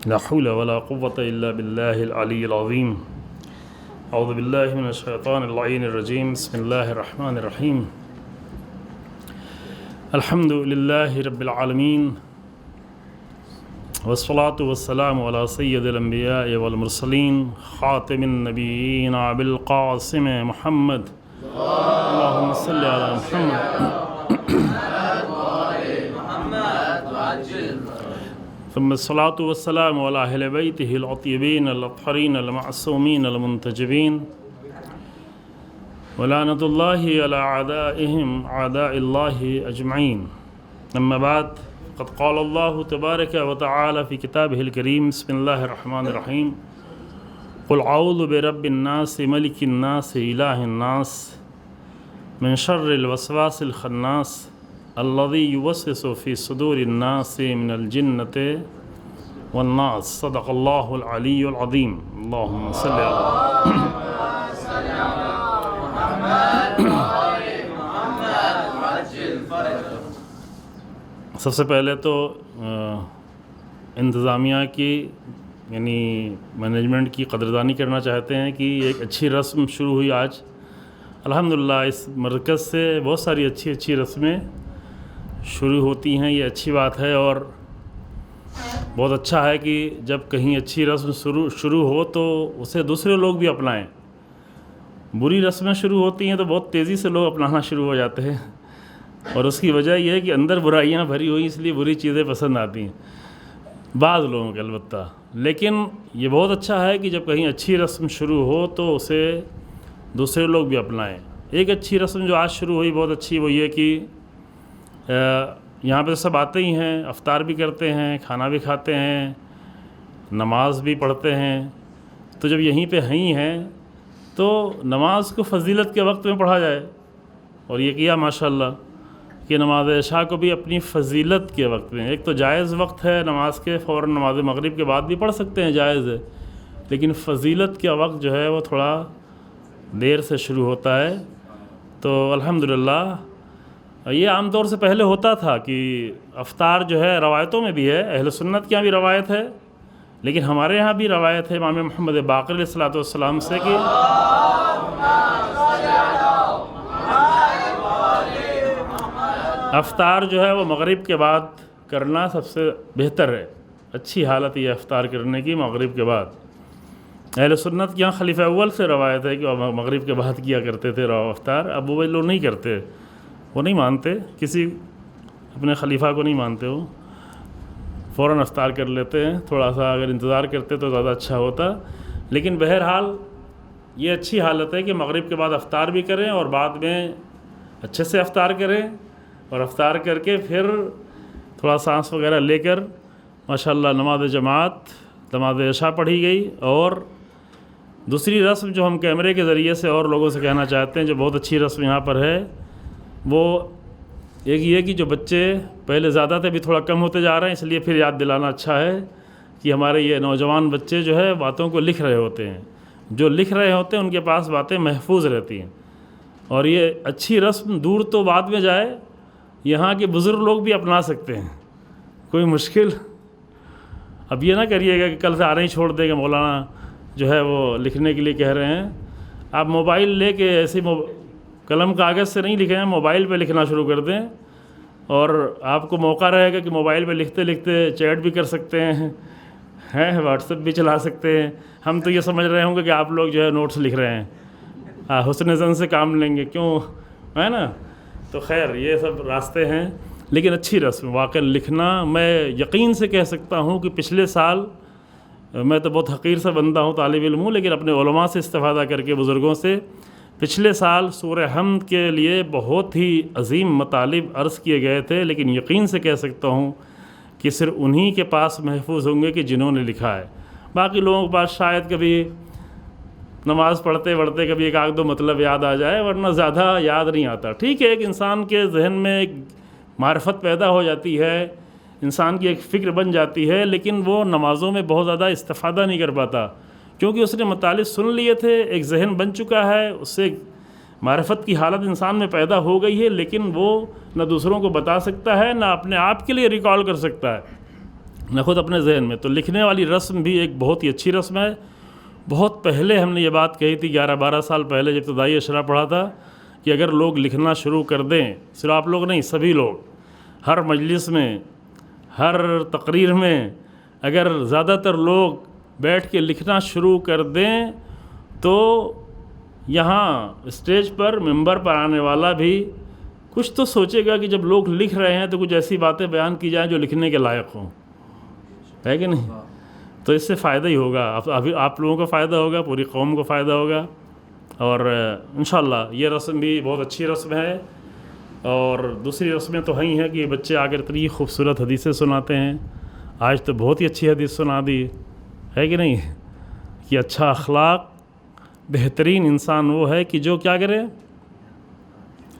لا حول ولا قوة إلا بالله العلي العظيم. أعوذ بالله من الشيطان اللعين الرجيم. بسم الله الرحمن الرحيم. الحمد لله رب العالمين، والصلاة والسلام على سيد الأنبياء والمرسلين خاتم النبيين أبي القاسم محمد. اللهم صل على محمد. ثم الصلاة والسلام على أهل بيته الطيبين الطاهرين المعصومين المنتجبين، ولعنة الله على أعدائهم أعداء الله أجمعين. أما بعد، قد قال الله تبارك وتعالى في كتابه الكريم: بسم الله الرحمن الرحيم. قل أعوذ برب الناس ملك الناس إله الناس من شر الوسواس الخناس الذي يوسوس في صدور الناس من الجنة والناس. صدق الله العلي العظيم. اللهم صل على سب سے پہلے تو انتظامیہ کی یعنی مینجمنٹ کی قدردانی کرنا چاہتے ہیں کہ ایک اچھی رسم شروع ہوئی آج الحمدللہ. اس مرکز سے بہت ساری اچھی رسمیں شروع ہوتی ہیں، یہ اچھی بات ہے، اور بہت اچھا ہے کہ جب کہیں اچھی رسم شروع ہو تو اسے دوسرے لوگ بھی اپنائیں. بری رسمیں شروع ہوتی ہیں تو بہت تیزی سے لوگ اپنانا شروع ہو جاتے ہیں، اور اس کی وجہ یہ ہے کہ اندر برائیاں بھری ہوئی، اس لیے بری چیزیں پسند آتی ہیں بعض لوگوں کے البتہ. لیکن یہ بہت اچھا ہے کہ جب کہیں اچھی رسم شروع ہو تو اسے دوسرے لوگ بھی اپنائیں. ایک اچھی رسم جو آج شروع ہوئی بہت اچھی، وہ یہ کہ یہاں پہ سب آتے ہی ہیں، افطار بھی کرتے ہیں، کھانا بھی کھاتے ہیں، نماز بھی پڑھتے ہیں. تو جب یہیں پہ ہیں تو نماز کو فضیلت کے وقت میں پڑھا جائے، اور یہ کیا ماشاءاللہ کہ نماز عشاء کو بھی اپنی فضیلت کے وقت میں. ایک تو جائز وقت ہے نماز کے، فوراً نماز مغرب کے بعد بھی پڑھ سکتے ہیں، جائز ہے، لیکن فضیلت کا وقت جو ہے وہ تھوڑا دیر سے شروع ہوتا ہے. تو الحمدللہ یہ عام طور سے پہلے ہوتا تھا کہ افطار جو ہے روایتوں میں بھی ہے، اہل سنت کے یہاں بھی روایت ہے، لیکن ہمارے یہاں بھی روایت ہے امام محمد باقر علیہ الصلوۃ والسلام سے کہ افطار جو ہے وہ مغرب کے بعد کرنا سب سے بہتر ہے. اچھی حالت یہ افطار کرنے کی مغرب کے بعد. اہل سنت کے یہاں خلیفہ اول سے روایت ہے کہ وہ مغرب کے بعد کیا کرتے تھے افطار. اب وہ لوگ نہیں کرتے، وہ نہیں مانتے، کسی اپنے خلیفہ کو نہیں مانتے، وہ فوراً افطار کر لیتے ہیں. تھوڑا سا اگر انتظار کرتے تو زیادہ اچھا ہوتا. لیکن بہرحال یہ اچھی حالت ہے کہ مغرب کے بعد افطار بھی کریں اور بعد میں اچھے سے افطار کریں، اور افطار کر کے پھر تھوڑا سانس وغیرہ لے کر ماشاءاللہ نماز جماعت نماز عشاء پڑھی گئی. اور دوسری رسم جو ہم کیمرے کے ذریعے سے اور لوگوں سے کہنا چاہتے ہیں، جو بہت اچھی رسم یہاں پر ہے، وہ ایک یہ کہ جو بچے پہلے زیادہ تھے بھی تھوڑا کم ہوتے جا رہے ہیں، اس لیے پھر یاد دلانا اچھا ہے کہ ہمارے یہ نوجوان بچے جو ہے باتوں کو لکھ رہے ہوتے ہیں. جو لکھ رہے ہوتے ہیں ان کے پاس باتیں محفوظ رہتی ہیں. اور یہ اچھی رسم دور تو بعد میں جائے، یہاں کے بزرگ لوگ بھی اپنا سکتے ہیں، کوئی مشکل. اب یہ نہ کریے گا کہ کل سے آنا ہی چھوڑ دے گا، مولانا جو ہے وہ لکھنے کے لیے کہہ رہے ہیں. آپ موبائل لے کے ایسی قلم کاغذ سے نہیں لکھیں، موبائل پہ لکھنا شروع کر دیں، اور آپ کو موقع رہے گا کہ موبائل پہ لکھتے لکھتے چیٹ بھی کر سکتے ہیں، واٹس ایپ بھی چلا سکتے ہیں. ہم تو یہ سمجھ رہے ہوں گے کہ آپ لوگ جو ہے نوٹس لکھ رہے ہیں، حسن زن سے کام لیں گے، کیوں ہے نا. تو خیر یہ سب راستے ہیں، لیکن اچھی رسم واقعی لکھنا. میں یقین سے کہہ سکتا ہوں کہ پچھلے سال، میں تو بہت حقیر سے بندہ ہوں، طالب علم ہوں، لیکن اپنے علماء سے استفادہ کر کے بزرگوں سے پچھلے سال سورہ حمد کے لیے بہت ہی عظیم مطالب عرض کیے گئے تھے، لیکن یقین سے کہہ سکتا ہوں کہ صرف انہی کے پاس محفوظ ہوں گے کہ جنہوں نے لکھا ہے. باقی لوگوں کے پاس شاید کبھی نماز پڑھتے پڑھتے کبھی ایک آدھ دو مطلب یاد آ جائے، ورنہ زیادہ یاد نہیں آتا. ٹھیک ہے، ایک انسان کے ذہن میں ایک معرفت پیدا ہو جاتی ہے، انسان کی ایک فکر بن جاتی ہے، لیکن وہ نمازوں میں بہت زیادہ استفادہ نہیں کر پاتا، کیونکہ اس نے مطالب سن لیے تھے، ایک ذہن بن چکا ہے، اس سے معرفت کی حالت انسان میں پیدا ہو گئی ہے، لیکن وہ نہ دوسروں کو بتا سکتا ہے، نہ اپنے آپ کے لیے ریکال کر سکتا ہے. میں خود اپنے ذہن میں، تو لکھنے والی رسم بھی ایک بہت ہی اچھی رسم ہے۔ بہت پہلے ہم نے یہ بات کہی تھی 11-12 سال پہلے جب ابتدائی اشرا پڑھا تھا کہ اگر لوگ لکھنا شروع کر دیں، صرف آپ لوگ نہیں، سبھی لوگ ہر مجلس میں، ہر تقریر میں اگر زیادہ تر لوگ بیٹھ کے لکھنا شروع کر دیں تو یہاں اسٹیج پر ممبر پر آنے والا بھی کچھ تو سوچے گا کہ جب لوگ لکھ رہے ہیں تو کچھ ایسی باتیں بیان کی جائیں جو لکھنے کے لائق ہوں، ہے کہ نہیں؟ تو اس سے فائدہ ہی ہوگا، آپ لوگوں کو فائدہ ہوگا، پوری قوم کو فائدہ ہوگا، اور انشاءاللہ یہ رسم بھی بہت اچھی رسم ہے۔ اور دوسری رسمیں تو ہیں کہ بچے آ کر اتنی خوبصورت حدیثیں سناتے ہیں۔ آج تو بہت ہی اچھی حدیث سنا دی، ہے کہ نہیں؟ کہ اچھا اخلاق، بہترین انسان وہ ہے کہ جو کیا کرے،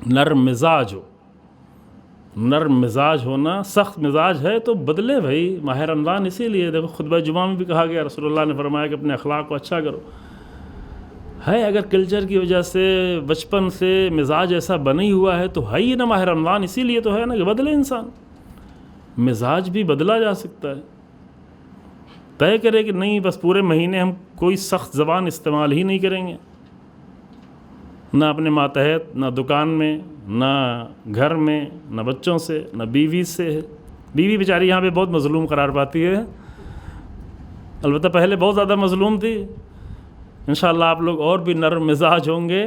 نرم مزاج ہو۔ نرم مزاج ہونا، سخت مزاج ہے تو بدلے بھائی، ماہ رمضان اسی لیے دیکھو خطبہ جمعہ میں بھی کہا گیا، رسول اللہ نے فرمایا کہ اپنے اخلاق کو اچھا کرو۔ ہے اگر کلچر کی وجہ سے بچپن سے مزاج ایسا بنا ہی ہوا ہے تو ہے ہی نا، ماہ رمضان اسی لیے تو ہے نا کہ بدلے انسان، مزاج بھی بدلا جا سکتا ہے۔ طے کرے کہ نہیں بس پورے مہینے ہم کوئی سخت زبان استعمال ہی نہیں کریں گے، نہ اپنے ماتحت، نہ دکان میں، نہ گھر میں، نہ بچوں سے، نہ بیوی سے۔ بیوی بیچاری یہاں پہ بہت مظلوم قرار پاتی ہے، البتہ پہلے بہت زیادہ مظلوم تھی۔ انشاءاللہ آپ لوگ اور بھی نرم مزاج ہوں گے،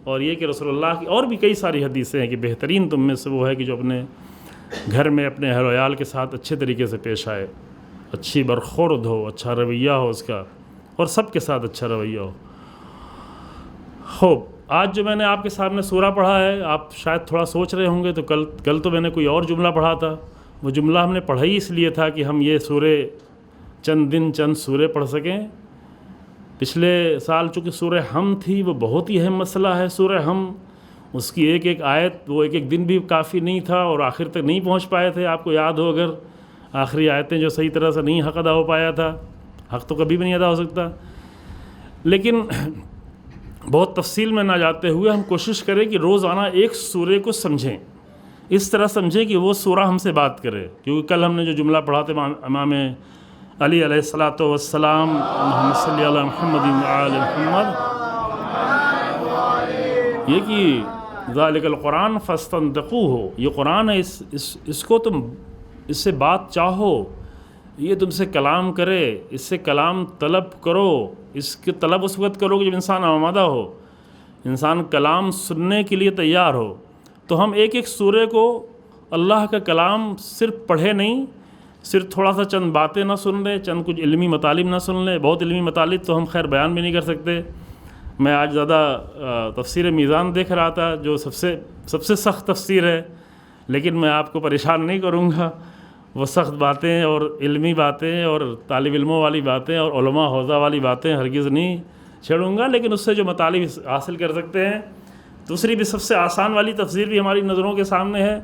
اور یہ کہ رسول اللہ کی اور بھی کئی ساری حدیثیں ہیں کہ بہترین تم میں سے وہ ہے کہ جو اپنے گھر میں اپنے اہل و عیال کے ساتھ اچھے طریقے سے پیش آئے، اچھی برخورد ہو، اچھا رویہ ہو اس کا، اور سب کے ساتھ اچھا رویہ ہو۔ خوب، آج جو میں نے آپ کے سامنے سورہ پڑھا ہے، آپ شاید تھوڑا سوچ رہے ہوں گے تو کل تو میں نے کوئی اور جملہ پڑھا تھا، وہ جملہ ہم نے پڑھا ہی اس لیے تھا کہ ہم یہ سورے چند سورے پڑھ سکیں۔ پچھلے سال چونکہ سورہ ہم تھی، وہ بہت ہی اہم مسئلہ ہے سورہ ہم، اس کی ایک ایک آیت، وہ ایک دن بھی کافی نہیں تھا اور آخر تک نہیں پہنچ پائے تھے۔ آپ کو یاد ہو اگر آخری آیتیں جو صحیح طرح سے نہیں حق ادا ہو پایا تھا، حق تو کبھی بھی نہیں ادا ہو سکتا، لیکن بہت تفصیل میں نہ جاتے ہوئے ہم کوشش کریں کہ روزانہ ایک سورے کو سمجھیں، اس طرح سمجھیں کہ وہ سورہ ہم سے بات کرے۔ کیونکہ کل ہم نے جو جملہ پڑھا تھا امام علی علیہ الصلاۃ والسلام، محمد صلی اللہ محمد وآل محمد، یہ کہ ذالک القرآن فاستنطقوہ، یہ قرآن ہے، اس کو تم اس سے بات چاہو، یہ تم سے کلام کرے، اس سے کلام طلب کرو۔ اس کے طلب اس وقت کرو کہ جب انسان آمادہ ہو، انسان کلام سننے کے لیے تیار ہو۔ تو ہم ایک ایک سورے کو اللہ کا کلام صرف پڑھے نہیں، صرف تھوڑا سا چند باتیں نہ سن لیں، چند کچھ علمی مطالب نہ سن لیں۔ بہت علمی مطالب تو ہم خیر بیان بھی نہیں کر سکتے۔ میں آج زیادہ تفسیر میزان دیکھ رہا تھا جو سب سے سخت تفسیر ہے، لیکن میں آپ کو پریشان نہیں کروں گا، وہ سخت باتیں اور علمی باتیں اور طالب علموں والی باتیں اور علماء حوزہ والی باتیں ہرگز نہیں چھیڑوں گا، لیکن اس سے جو مطالب حاصل کر سکتے ہیں۔ دوسری بھی سب سے آسان والی تفسیر بھی ہماری نظروں کے سامنے ہے،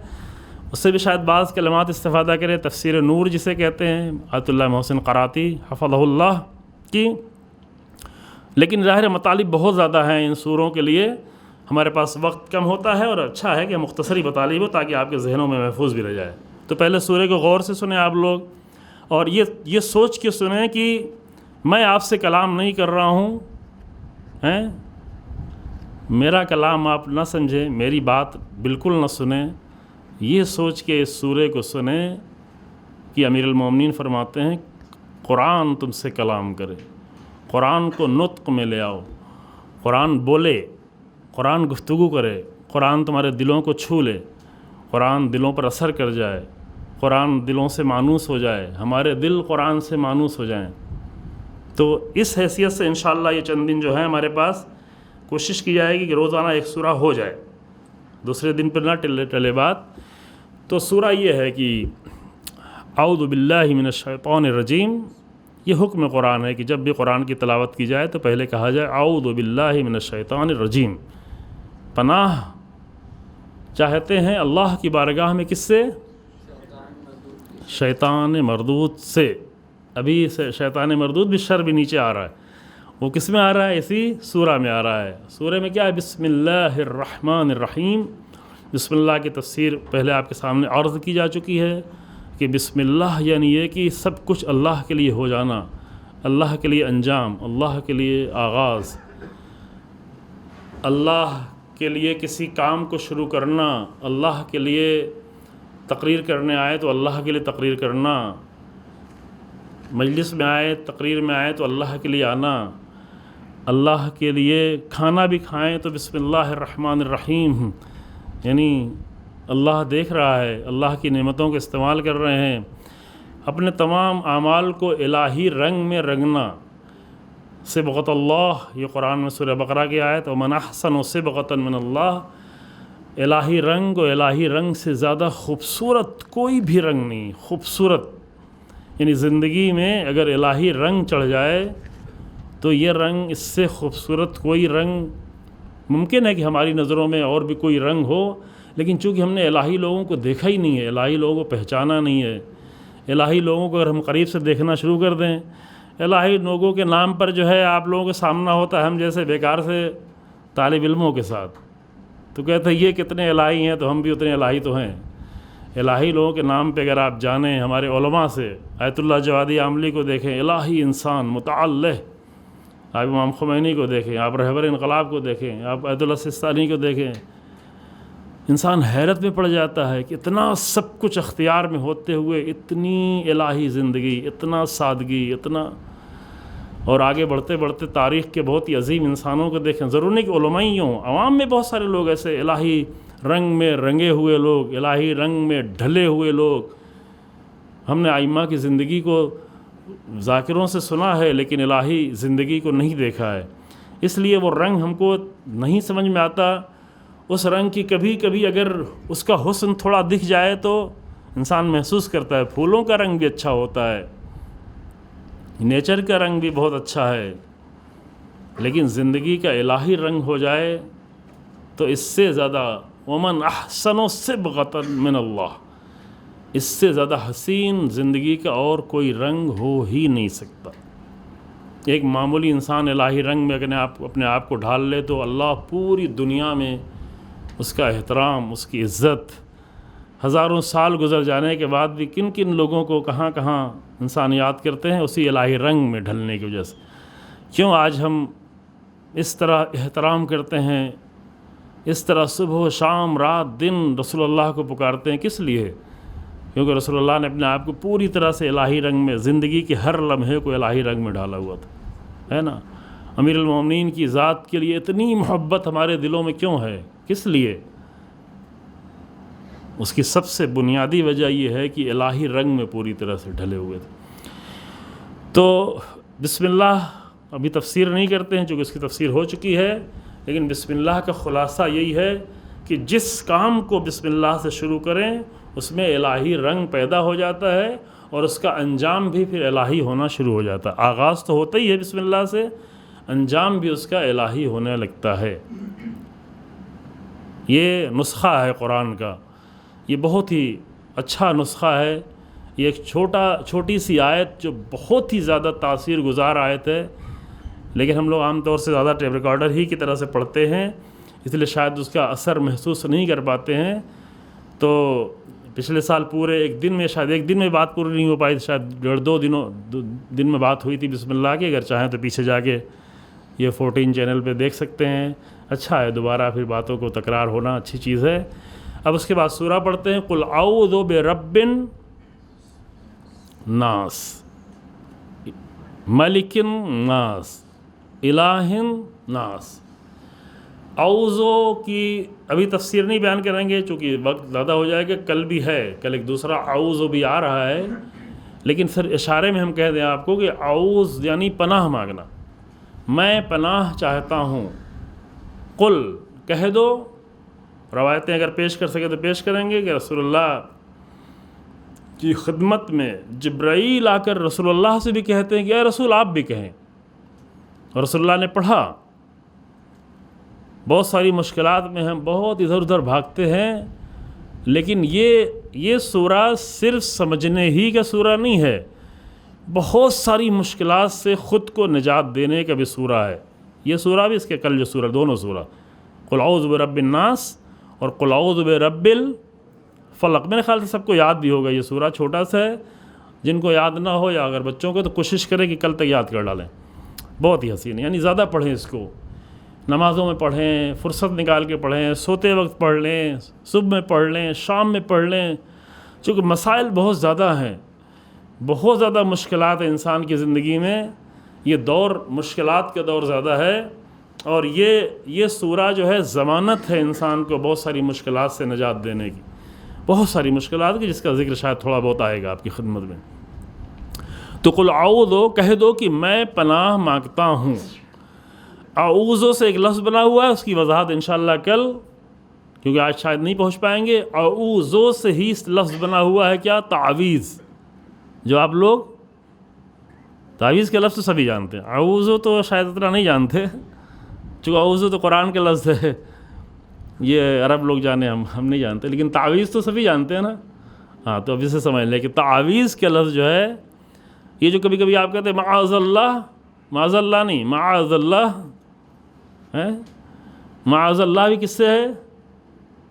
اس سے بھی شاید بعض کلمات استفادہ کرے، تفسیر نور جسے کہتے ہیں، عطیہ اللہ محسن قراتی حفظہ اللہ کی۔ لیکن ظاہر مطالب بہت زیادہ ہیں ان سوروں کے لیے، ہمارے پاس وقت کم ہوتا ہے، اور اچھا ہے کہ مختصری مطالب ہو تاکہ آپ کے ذہنوں میں محفوظ بھی رہ جائے۔ تو پہلے سورے کو غور سے سنیں آپ لوگ، اور یہ سوچ کے سنیں کہ میں آپ سے کلام نہیں کر رہا ہوں، میرا کلام آپ نہ سمجھیں، میری بات بالکل نہ سنیں، یہ سوچ کے اس سورے کو سنیں کہ امیر المومنین فرماتے ہیں قرآن تم سے کلام کرے، قرآن کو نطق میں لے آؤ، قرآن بولے، قرآن گفتگو کرے، قرآن تمہارے دلوں کو چھو لے، قرآن دلوں پر اثر کر جائے، قرآن دلوں سے مانوس ہو جائے، ہمارے دل قرآن سے مانوس ہو جائیں۔ تو اس حیثیت سے انشاءاللہ یہ چند دن جو ہیں ہمارے پاس کوشش کی جائے گی کہ روزانہ ایک سورہ ہو جائے، دوسرے دن پر نہ ٹلے بات۔ تو سورہ یہ ہے کہ اعوذ باللہ من الشیطان الرجیم، یہ حکم قرآن ہے کہ جب بھی قرآن کی تلاوت کی جائے تو پہلے کہا جائے اعوذ باللہ من الشیطان الرجیم، پناہ چاہتے ہیں اللہ کی بارگاہ میں کس سے؟ شیطان مردود سے۔ ابھی شیطان مردود بھی شر بھی نیچے آ رہا ہے، وہ کس میں آ رہا ہے؟ اسی سورہ میں آ رہا ہے۔ سورہ میں کیا ہے؟ بسم اللہ الرحمن الرحیم۔ بسم اللہ کی تفسیر پہلے آپ کے سامنے عرض کی جا چکی ہے کہ بسم اللہ یعنی یہ کہ سب کچھ اللہ کے لیے ہو جانا، اللہ کے لیے انجام، اللہ کے لیے آغاز، اللہ کے لیے کسی کام کو شروع کرنا، اللہ کے لیے تقریر کرنے آئے تو اللہ کے لیے تقریر کرنا، مجلس میں آئے تقریر میں آئے تو اللہ کے لیے آنا، اللہ کے لیے کھانا بھی کھائیں تو بسم اللہ الرحمن الرحیم، یعنی اللہ دیکھ رہا ہے، اللہ کی نعمتوں کا استعمال کر رہے ہیں، اپنے تمام اعمال کو الہی رنگ میں رنگنا۔ صبغۃ اللہ، یہ قرآن میں سورہ بقرہ کی آیت، ومن احسن صبغۃ من اللہ، الہی رنگ و الہی رنگ سے زیادہ خوبصورت کوئی بھی رنگ نہیں، خوبصورت یعنی زندگی میں اگر الہی رنگ چڑھ جائے تو یہ رنگ اس سے خوبصورت کوئی رنگ، ممکن ہے کہ ہماری نظروں میں اور بھی کوئی رنگ ہو، لیکن چونکہ ہم نے الہی لوگوں کو دیکھا ہی نہیں ہے، الہی لوگوں کو پہچانا نہیں ہے، الہی لوگوں کو اگر ہم قریب سے دیکھنا شروع کر دیں، الہی لوگوں کے نام پر جو ہے آپ لوگوں کے سامنا ہوتا ہے ہم جیسے بیکار سے طالب علموں کے ساتھ، تو کہتے ہیں یہ کتنے الہی ہیں، تو ہم بھی اتنے الہی تو ہیں۔ الہی لوگوں کے نام پہ اگر آپ جانیں، ہمارے علماء سے آیت اللہ جوادی عاملی کو دیکھیں، الہی انسان متعلہ، آپ امام خمینی کو دیکھیں، آپ رہبر انقلاب کو دیکھیں، آپ آیت اللہ سستانی کو دیکھیں، انسان حیرت میں پڑ جاتا ہے کہ اتنا سب کچھ اختیار میں ہوتے ہوئے اتنی الہی زندگی، اتنا سادگی، اتنا، اور آگے بڑھتے بڑھتے تاریخ کے بہت ہی عظیم انسانوں کو دیکھیں، ضرور نہیں کہ علماء ہی ہوں، عوام میں بہت سارے لوگ ایسے الہی رنگ میں رنگے ہوئے لوگ، الہی رنگ میں ڈھلے ہوئے لوگ۔ ہم نے ائمہ کی زندگی کو ذاکروں سے سنا ہے لیکن الہی زندگی کو نہیں دیکھا ہے، اس لیے وہ رنگ ہم کو نہیں سمجھ میں آتا۔ اس رنگ کی کبھی کبھی اگر اس کا حسن تھوڑا دکھ جائے تو انسان محسوس کرتا ہے، پھولوں کا رنگ بھی اچھا ہوتا ہے، نیچر کا رنگ بھی بہت اچھا ہے، لیکن زندگی کا الہی رنگ ہو جائے تو اس سے زیادہ ومن احسن صبغۃ من اللہ، اس سے زیادہ حسین زندگی کا اور کوئی رنگ ہو ہی نہیں سکتا۔ ایک معمولی انسان الہی رنگ میں اپنے آپ کو ڈھال لے تو اللہ پوری دنیا میں اس کا احترام، اس کی عزت، ہزاروں سال گزر جانے کے بعد بھی کن کن لوگوں کو کہاں کہاں انسان یاد کرتے ہیں اسی الہی رنگ میں ڈھلنے کی وجہ سے۔ کیوں آج ہم اس طرح احترام کرتے ہیں، اس طرح صبح و شام رات دن رسول اللہ کو پکارتے ہیں، کس لیے؟ کیونکہ رسول اللہ نے اپنے آپ کو پوری طرح سے الہی رنگ میں، زندگی کے ہر لمحے کو الہی رنگ میں ڈالا ہوا تھا، ہے نا؟ امیر المومنین کی ذات کے لیے اتنی محبت ہمارے دلوں میں کیوں ہے؟ کس لیے؟ اس کی سب سے بنیادی وجہ یہ ہے کہ الہی رنگ میں پوری طرح سے ڈھلے ہوئے تھے۔ تو بسم اللہ ابھی تفسیر نہیں کرتے ہیں چونکہ اس کی تفسیر ہو چکی ہے، لیکن بسم اللہ کا خلاصہ یہی ہے کہ جس کام کو بسم اللہ سے شروع کریں اس میں الہی رنگ پیدا ہو جاتا ہے اور اس کا انجام بھی پھر الہی ہونا شروع ہو جاتا ہے۔ آغاز تو ہوتا ہی ہے بسم اللہ سے، انجام بھی اس کا الہی ہونے لگتا ہے۔ یہ نسخہ ہے قرآن کا، یہ بہت ہی اچھا نسخہ ہے۔ یہ ایک چھوٹی سی آیت جو بہت ہی زیادہ تاثیر گزار آیت ہے، لیکن ہم لوگ عام طور سے زیادہ ٹیپ ریکارڈر ہی کی طرح سے پڑھتے ہیں، اس لیے شاید اس کا اثر محسوس نہیں کر پاتے ہیں۔ تو پچھلے سال پورے ایک دن میں بات پوری نہیں ہو پائی، شاید 1.5-2 دن میں بات ہوئی تھی بسم اللہ کی۔ اگر چاہیں تو پیچھے جا کے یہ 14 چینل پہ دیکھ سکتے ہیں۔ اچھا ہے دوبارہ پھر باتوں کو تکرار ہونا اچھی چیز ہے۔ اب اس کے بعد سورہ پڑھتے ہیں، قل اعوذ برب الناس ملک الناس الہ الناس۔ اعوذ کی ابھی تفسیر نہیں بیان کریں گے چونکہ وقت زیادہ ہو جائے گا، کل بھی ہے، کل ایک دوسرا اعوذ بھی آ رہا ہے، لیکن پھر اشارے میں ہم کہہ دیں آپ کو کہ اعوذ یعنی پناہ مانگنا، میں پناہ چاہتا ہوں۔ قل کہہ دو، روایتیں اگر پیش کر سکے تو پیش کریں گے کہ رسول اللہ کی خدمت میں جبرائیل آ کر رسول اللہ سے بھی کہتے ہیں کہ اے رسول آپ بھی کہیں، اور رسول اللہ نے پڑھا۔ بہت ساری مشکلات میں ہم بہت ادھر ادھر بھاگتے ہیں، لیکن یہ سورہ صرف سمجھنے ہی کا سورہ نہیں ہے، بہت ساری مشکلات سے خود کو نجات دینے کا بھی سورہ ہے۔ یہ سورہ بھی، اس کے کل جو سورہ، دونوں سورہ، قل اعوذ برب الناس اور قل اعوذ برب فلق، میرے خیال سے سب کو یاد بھی ہوگا یہ سورہ، چھوٹا سا ہے، جن کو یاد نہ ہو یا اگر بچوں کو تو کوشش کریں کہ کل تک یاد کر ڈالیں، بہت ہی حسین ہے، یعنی زیادہ پڑھیں اس کو، نمازوں میں پڑھیں، فرصت نکال کے پڑھیں، سوتے وقت پڑھ لیں، صبح میں پڑھ لیں، شام میں پڑھ لیں، چونکہ مسائل بہت زیادہ ہیں، بہت زیادہ مشکلات ہیں انسان کی زندگی میں، یہ دور مشکلات کا دور زیادہ ہے، اور یہ سورہ جو ہے ضمانت ہے انسان کو بہت ساری مشکلات سے نجات دینے کی، بہت ساری مشکلات کی، جس کا ذکر شاید تھوڑا بہت آئے گا آپ کی خدمت میں۔ تو قل اعوذ، کہہ دو کہ میں پناہ مانگتا ہوں۔ اعوذ سے ایک لفظ بنا ہوا ہے، اس کی وضاحت انشاءاللہ کل، کیونکہ آج شاید نہیں پہنچ پائیں گے۔ اعوذ سے ہی لفظ بنا ہوا ہے کیا؟ تعویذ، جو آپ لوگ تعویذ کے لفظ تو سبھی جانتے ہیں، اعوذ تو شاید اتنا نہیں جانتے، چونکہ اعوذ تو قرآن کے لفظ ہے، یہ عرب لوگ جانے، ہم نہیں جانتے، لیکن تعویذ تو سبھی جانتے ہیں نا۔ ہاں، تو اب اسے سمجھ لیں کہ تعویذ کے لفظ جو ہے، یہ جو کبھی کبھی آپ کہتے ہیں معاذ اللہ، معاذ اللہ نہیں، معاذ اللہ ہے، معاذ اللہ بھی کس سے ہے؟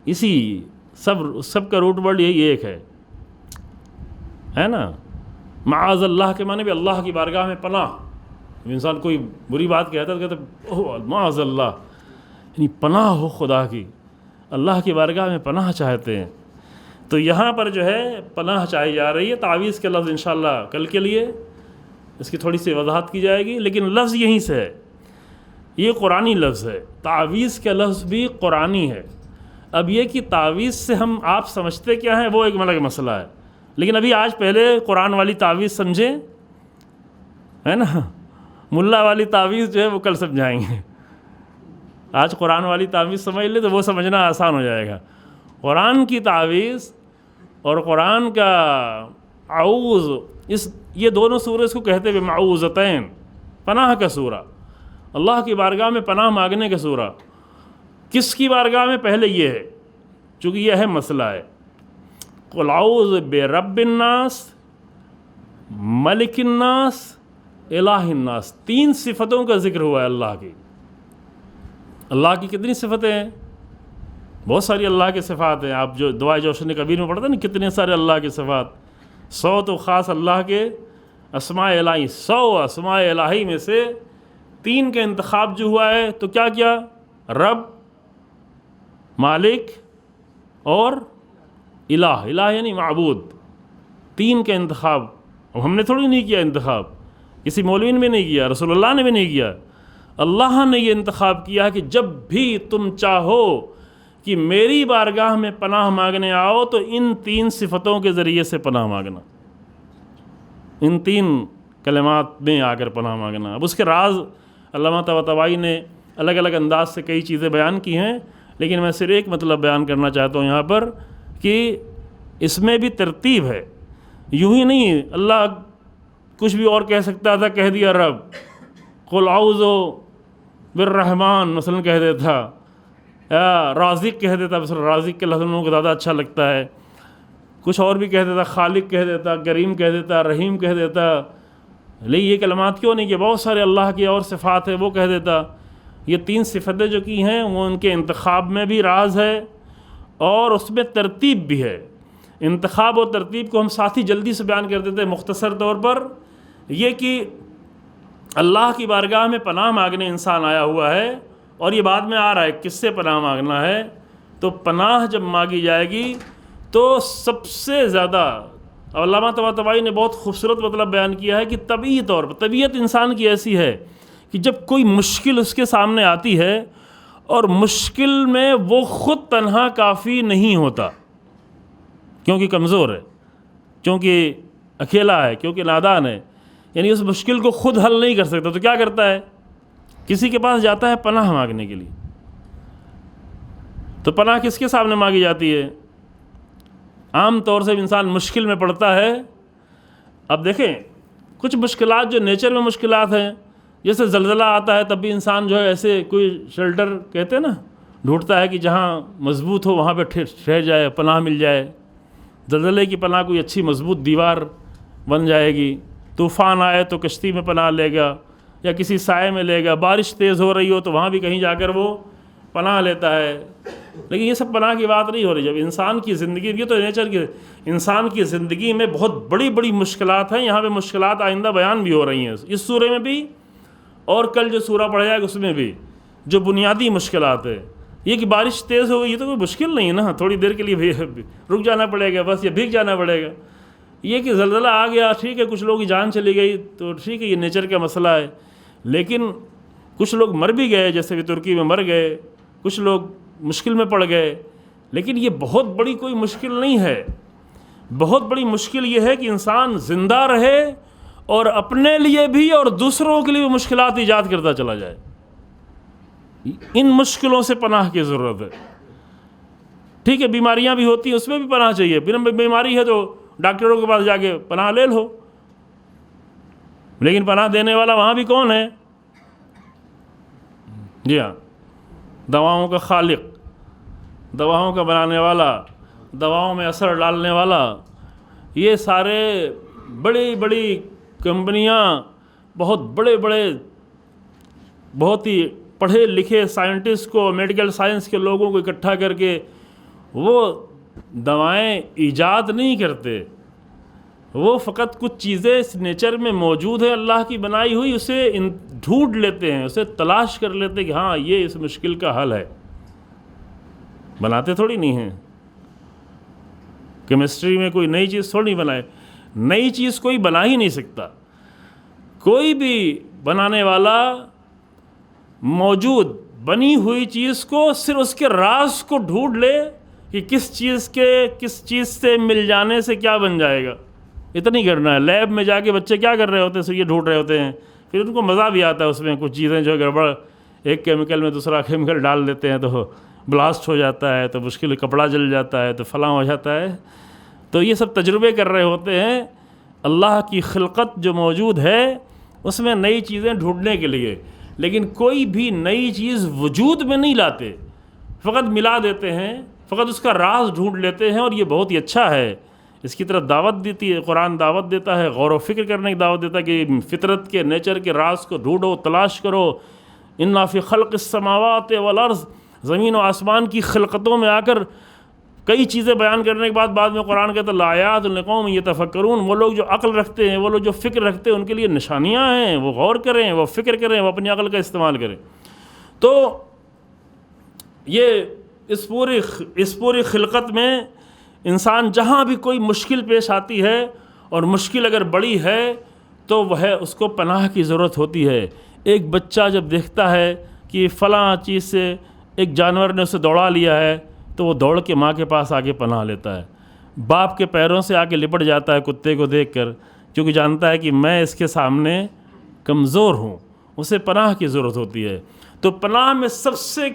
اسی سب کا روٹ ورڈ یہی ایک ہے نا۔ معاذ اللہ کے معنی بھی اللہ کی بارگاہ میں پناہ، انسان کوئی بری بات کہتا ہے تو کہتے اوہ معاذ اللہ، یعنی پناہ ہو خدا کی، اللہ کی بارگاہ میں پناہ چاہتے ہیں۔ تو یہاں پر جو ہے پناہ چاہی جا رہی ہے۔ تعویذ کے لفظ انشاءاللہ کل کے لیے اس کی تھوڑی سی وضاحت کی جائے گی، لیکن لفظ یہیں سے ہے، یہ قرآنی لفظ ہے، تعویذ کا لفظ بھی قرآنی ہے۔ اب یہ کہ تعویذ سے آپ سمجھتے کیا ہیں وہ ایک الگ مسئلہ ہے، لیکن ابھی آج پہلے قرآن والی تعویذ سمجھیں، ہے نا، ملا والی تعویذ جو ہے وہ کل سمجھائیں گے، آج قرآن والی تعویذ سمجھ لے تو وہ سمجھنا آسان ہو جائے گا۔ قرآن کی تعویذ اور قرآن کا اعوذ، یہ دونوں سورہ اس کو کہتے ہیں معوذتین، پناہ کا سورہ، اللہ کی بارگاہ میں پناہ مانگنے کا سورہ۔ کس کی بارگاہ میں؟ پہلے یہ ہے، چونکہ یہ اہم مسئلہ ہے، قل اعوذ برب الناس، ملک الناس، الہ الناس، 3 صفتوں کا ذکر ہوا ہے اللہ کی۔ اللہ کی کتنی صفتیں ہیں؟ بہت ساری اللہ کی صفات ہیں، آپ جو دعائے جوشن کبیر میں پڑھتے ہیں نا، کتنے سارے اللہ کی صفات، 100 تو خاص اللہ کے اسماء الہی، 100 اسماء الہی میں سے 3 کا انتخاب جو ہوا ہے، تو کیا کیا؟ رب، مالک اور الہ یعنی معبود، 3 کا انتخاب۔ اب ہم نے تھوڑی نہیں کیا انتخاب، کسی مولوی نے بھی نہیں کیا، رسول اللہ نے بھی نہیں کیا، اللہ نے یہ انتخاب کیا کہ جب بھی تم چاہو کہ میری بارگاہ میں پناہ مانگنے آؤ تو ان 3 صفتوں کے ذریعے سے پناہ مانگنا، ان 3 کلمات میں آ کر پناہ مانگنا۔ اب اس کے راز علامہ طباطبائی نے الگ الگ انداز سے کئی چیزیں بیان کی ہیں، لیکن میں صرف ایک مطلب بیان کرنا چاہتا ہوں یہاں پر کہ اس میں بھی ترتیب ہے، یوں ہی نہیں اللہ کچھ بھی اور کہہ سکتا تھا، کہہ دیا رب، قل اعوذ بالرحمن مثلا کہہ دیتا، یا رازق کہہ دیتا، مثلا رازق کے لفظ لوگوں کو زیادہ اچھا لگتا ہے، کچھ اور بھی کہہ دیتا، خالق کہہ دیتا، کریم کہہ دیتا، رحیم کہہ دیتا، لیکن یہ کلمات کیوں نہیں کہ بہت سارے اللہ کی اور صفات ہیں وہ کہہ دیتا۔ یہ 3 صفتیں جو کی ہیں وہ ان کے انتخاب میں بھی راز ہے اور اس میں ترتیب بھی ہے۔ انتخاب اور ترتیب کو ہم ساتھ ہی جلدی سے بیان کر دیتے ہیں مختصر طور پر، یہ کہ اللہ کی بارگاہ میں پناہ مانگنے انسان آیا ہوا ہے، اور یہ بعد میں آ رہا ہے کس سے پناہ مانگنا ہے، تو پناہ جب مانگی جائے گی تو سب سے زیادہ، علامہ طباطبائی نے بہت خوبصورت مطلب بیان کیا ہے کہ طبعی طور پر طبیعت انسان کی ایسی ہے کہ جب کوئی مشکل اس کے سامنے آتی ہے اور مشکل میں وہ خود تنہا کافی نہیں ہوتا، کیونکہ کمزور ہے، کیونکہ اکیلا ہے، کیونکہ نادان ہے، یعنی اس مشکل کو خود حل نہیں کر سکتا، تو کیا کرتا ہے؟ کسی کے پاس جاتا ہے پناہ مانگنے کے لیے۔ تو پناہ کس کے سامنے مانگی جاتی ہے؟ عام طور سے انسان مشکل میں پڑتا ہے۔ اب دیکھیں کچھ مشکلات جو نیچر میں مشکلات ہیں، جیسے زلزلہ آتا ہے تب بھی انسان جو ہے ایسے کوئی شیلٹر کہتے ہیں نا ڈھونڈتا ہے کہ جہاں مضبوط ہو وہاں پہ ٹھہر جائے، پناہ مل جائے۔ زلزلے کی پناہ کوئی اچھی مضبوط دیوار بن جائے گی، طوفان آئے تو کشتی میں پناہ لے گا یا کسی سائے میں لے گا، بارش تیز ہو رہی ہو تو وہاں بھی کہیں جا کر وہ پناہ لیتا ہے۔ لیکن یہ سب پناہ کی بات نہیں ہو رہی. جب انسان کی زندگی، یہ تو نیچر کی، انسان کی زندگی میں بہت بڑی بڑی مشکلات ہیں. یہاں پہ مشکلات آئندہ بیان بھی ہو رہی ہیں اس سورے میں بھی، اور کل جو سورہ پڑھا جائے گا اس میں بھی. جو بنیادی مشکلات ہے، یہ کہ بارش تیز ہو گئی، یہ تو کوئی مشکل نہیں ہے نا، تھوڑی دیر کے لیے بھی رک جانا پڑے گا بس، یا بھیگ جانا پڑے گا. یہ کہ زلزلہ آ گیا، ٹھیک ہے، کچھ لوگوں کی جان چلی گئی تو ٹھیک ہے، یہ نیچر کا مسئلہ ہے. لیکن کچھ لوگ مر بھی گئے، جیسے کہ ترکی میں مر گئے، کچھ لوگ مشکل میں پڑ گئے. لیکن یہ بہت بڑی کوئی مشکل نہیں ہے. بہت بڑی مشکل یہ ہے کہ انسان زندہ رہے اور اپنے لیے بھی اور دوسروں کے لیے بھی مشکلات ایجاد کرتا چلا جائے. ان مشکلوں سے پناہ کی ضرورت ہے. ٹھیک ہے، بیماریاں بھی ہوتی ہیں، اس میں بھی پناہ چاہیے. بیماری ہے تو ڈاکٹروں کے پاس جا کے پناہ لے لو. لیکن پناہ دینے والا وہاں بھی کون ہے؟ جی ہاں، دواؤں کا خالق، دواؤں کا بنانے والا، دواؤں میں اثر ڈالنے والا. یہ سارے بڑی بڑی کمپنیاں، بہت بڑے بڑے، بہت ہی پڑھے لکھے سائنٹسٹ کو، میڈیکل سائنس کے لوگوں کو اکٹھا کر کے وہ دوائیں ایجاد نہیں کرتے. وہ فقط کچھ چیزیں اس نیچر میں موجود ہے اللہ کی بنائی ہوئی، اسے ڈھونڈ لیتے ہیں، اسے تلاش کر لیتے ہیں کہ ہاں یہ اس مشکل کا حل ہے. بناتے تھوڑی نہیں ہیں. کیمسٹری میں کوئی نئی چیز تھوڑی نہیں بنائے. نئی چیز کوئی بنا ہی نہیں سکتا. کوئی بھی بنانے والا موجود بنی ہوئی چیز کو صرف اس کے راز کو ڈھونڈ لے کہ کس چیز سے مل جانے سے کیا بن جائے گا، اتنی کرنا ہے. لیب میں جا کے بچے کیا کر رہے ہوتے ہیں، سو یہ ڈھونڈ رہے ہوتے ہیں. پھر ان کو مزہ بھی آتا ہے اس میں، کچھ چیزیں جو گڑبڑ، ایک کیمیکل میں دوسرا کیمیکل ڈال دیتے ہیں تو بلاسٹ ہو جاتا ہے، تو مشکل کپڑا جل جاتا ہے، تو فلاں ہو جاتا ہے. تو یہ سب تجربے کر رہے ہوتے ہیں اللہ کی خلقت جو موجود ہے اس میں نئی چیزیں ڈھونڈنے کے لیے. لیکن کوئی بھی نئی چیز وجود میں نہیں لاتے، فقط ملا دیتے ہیں، فقط اس کا راز ڈھونڈ لیتے ہیں. اور یہ بہت ہی اچھا ہے، اس کی طرف دعوت دیتی ہے قرآن، دعوت دیتا ہے، غور و فکر کرنے کی دعوت دیتا ہے کہ فطرت کے، نیچر کے راز کو ڈھونڈو، تلاش کرو. انا فی خلق السماوات والارض، زمین و آسمان کی خلقتوں میں آ کر کئی چیزیں بیان کرنے کے بعد میں قرآن کہتا ہے لآیات لقوم یتفکرون. وہ لوگ جو عقل رکھتے ہیں، وہ لوگ جو فکر رکھتے ہیں، ان کے لیے نشانیاں ہیں. وہ غور کریں، وہ فکر کریں، وہ اپنی عقل کا استعمال کریں. تو یہ اس پوری خلقت میں انسان جہاں بھی کوئی مشکل پیش آتی ہے، اور مشکل اگر بڑی ہے تو وہ ہے اس کو پناہ کی ضرورت ہوتی ہے. ایک بچہ جب دیکھتا ہے کہ فلاں چیز سے ایک جانور نے اسے دوڑا لیا ہے تو وہ دوڑ کے ماں کے پاس آ کے پناہ لیتا ہے. باپ کے پیروں سے آ کے لپٹ جاتا ہے کتے کو دیکھ کر، کیونکہ جانتا ہے کہ میں اس کے سامنے کمزور ہوں. اسے پناہ کی ضرورت ہوتی ہے. تو پناہ میں سب سے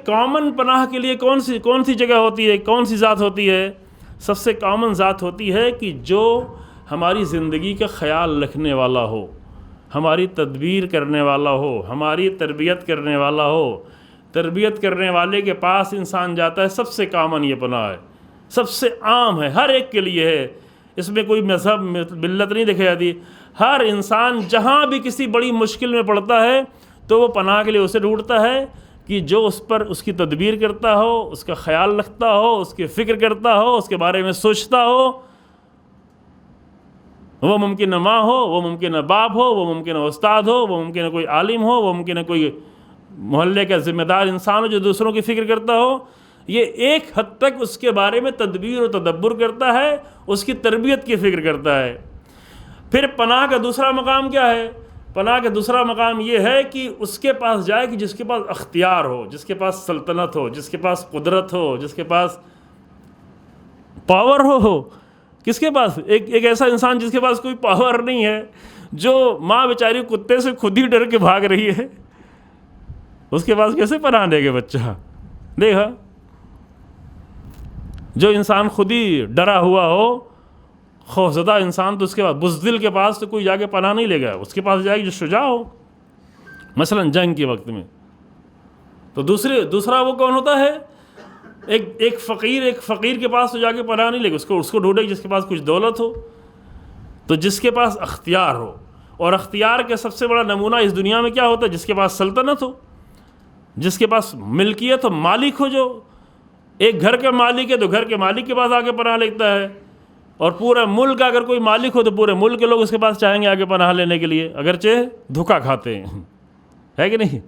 کامن پناہ کے لیے کون سی جگہ ہوتی ہے، کون سی ذات ہوتی ہے؟ سب سے کامن ذات ہوتی ہے کہ جو ہماری زندگی کا خیال رکھنے والا ہو، ہماری تدبیر کرنے والا ہو، ہماری تربیت کرنے والا ہو. تربیت کرنے والے کے پاس انسان جاتا ہے. سب سے کامن یہ پناہ ہے، سب سے عام ہے، ہر ایک کے لیے ہے. اس میں کوئی مذہب ملت نہیں دیکھی جاتی. ہر انسان جہاں بھی کسی بڑی مشکل میں پڑتا ہے تو وہ پناہ کے لیے اسے ڈھونڈتا ہے کہ جو اس پر اس کی تدبیر کرتا ہو، اس کا خیال رکھتا ہو، اس کی فکر کرتا ہو، اس کے بارے میں سوچتا ہو. وہ ممکن نہ ماں ہو، وہ ممکن نہ باپ ہو، وہ ممکن نہ استاد ہو، وہ ممکن نہ کوئی عالم ہو، وہ ممکن نہ کوئی محلے کا ذمہ دار انسان ہو جو دوسروں کی فکر کرتا ہو. یہ ایک حد تک اس کے بارے میں تدبیر و تدبر کرتا ہے، اس کی تربیت کی فکر کرتا ہے. پھر پناہ کا دوسرا مقام کیا ہے؟ پناہ کا دوسرا مقام یہ ہے کہ اس کے پاس جائے کہ جس کے پاس اختیار ہو، جس کے پاس سلطنت ہو، جس کے پاس قدرت ہو، جس کے پاس پاور ہو. کس کے پاس؟ ایک ایسا انسان جس کے پاس کوئی پاور نہیں ہے، جو ماں بیچاری کتے سے خود ہی ڈر کے بھاگ رہی ہے، اس کے پاس کیسے پناہ دے گا بچہ؟ دیکھا، جو انسان خود ہی ڈرا ہوا ہو، خوفزدہ انسان، تو اس کے بعد بزدل کے پاس تو کوئی جا کے پناہ نہیں لے گا. اس کے پاس جائے گا جو شجاع ہو، مثلا جنگ کے وقت میں. تو دوسرا وہ کون ہوتا ہے؟ ایک فقیر کے پاس تو جا کے پناہ نہیں لے گا، اس کو ڈھونڈے جس کے پاس کچھ دولت ہو. تو جس کے پاس اختیار ہو، اور اختیار کا سب سے بڑا نمونہ اس دنیا میں کیا ہوتا ہے؟ جس کے پاس سلطنت ہو. جس کے پاس ملکیت ہو، مالک ہو، جو ایک گھر کا مالک ہے تو گھر کے مالک کے پاس آ کے پناہ لیتا ہے، اور پورا ملک اگر کوئی مالک ہو تو پورے ملک کے لوگ اس کے پاس چاہیں گے آگے پناہ لینے کے لیے، اگرچہ دھوکہ کھاتے ہیں، ہے کہ نہیں؟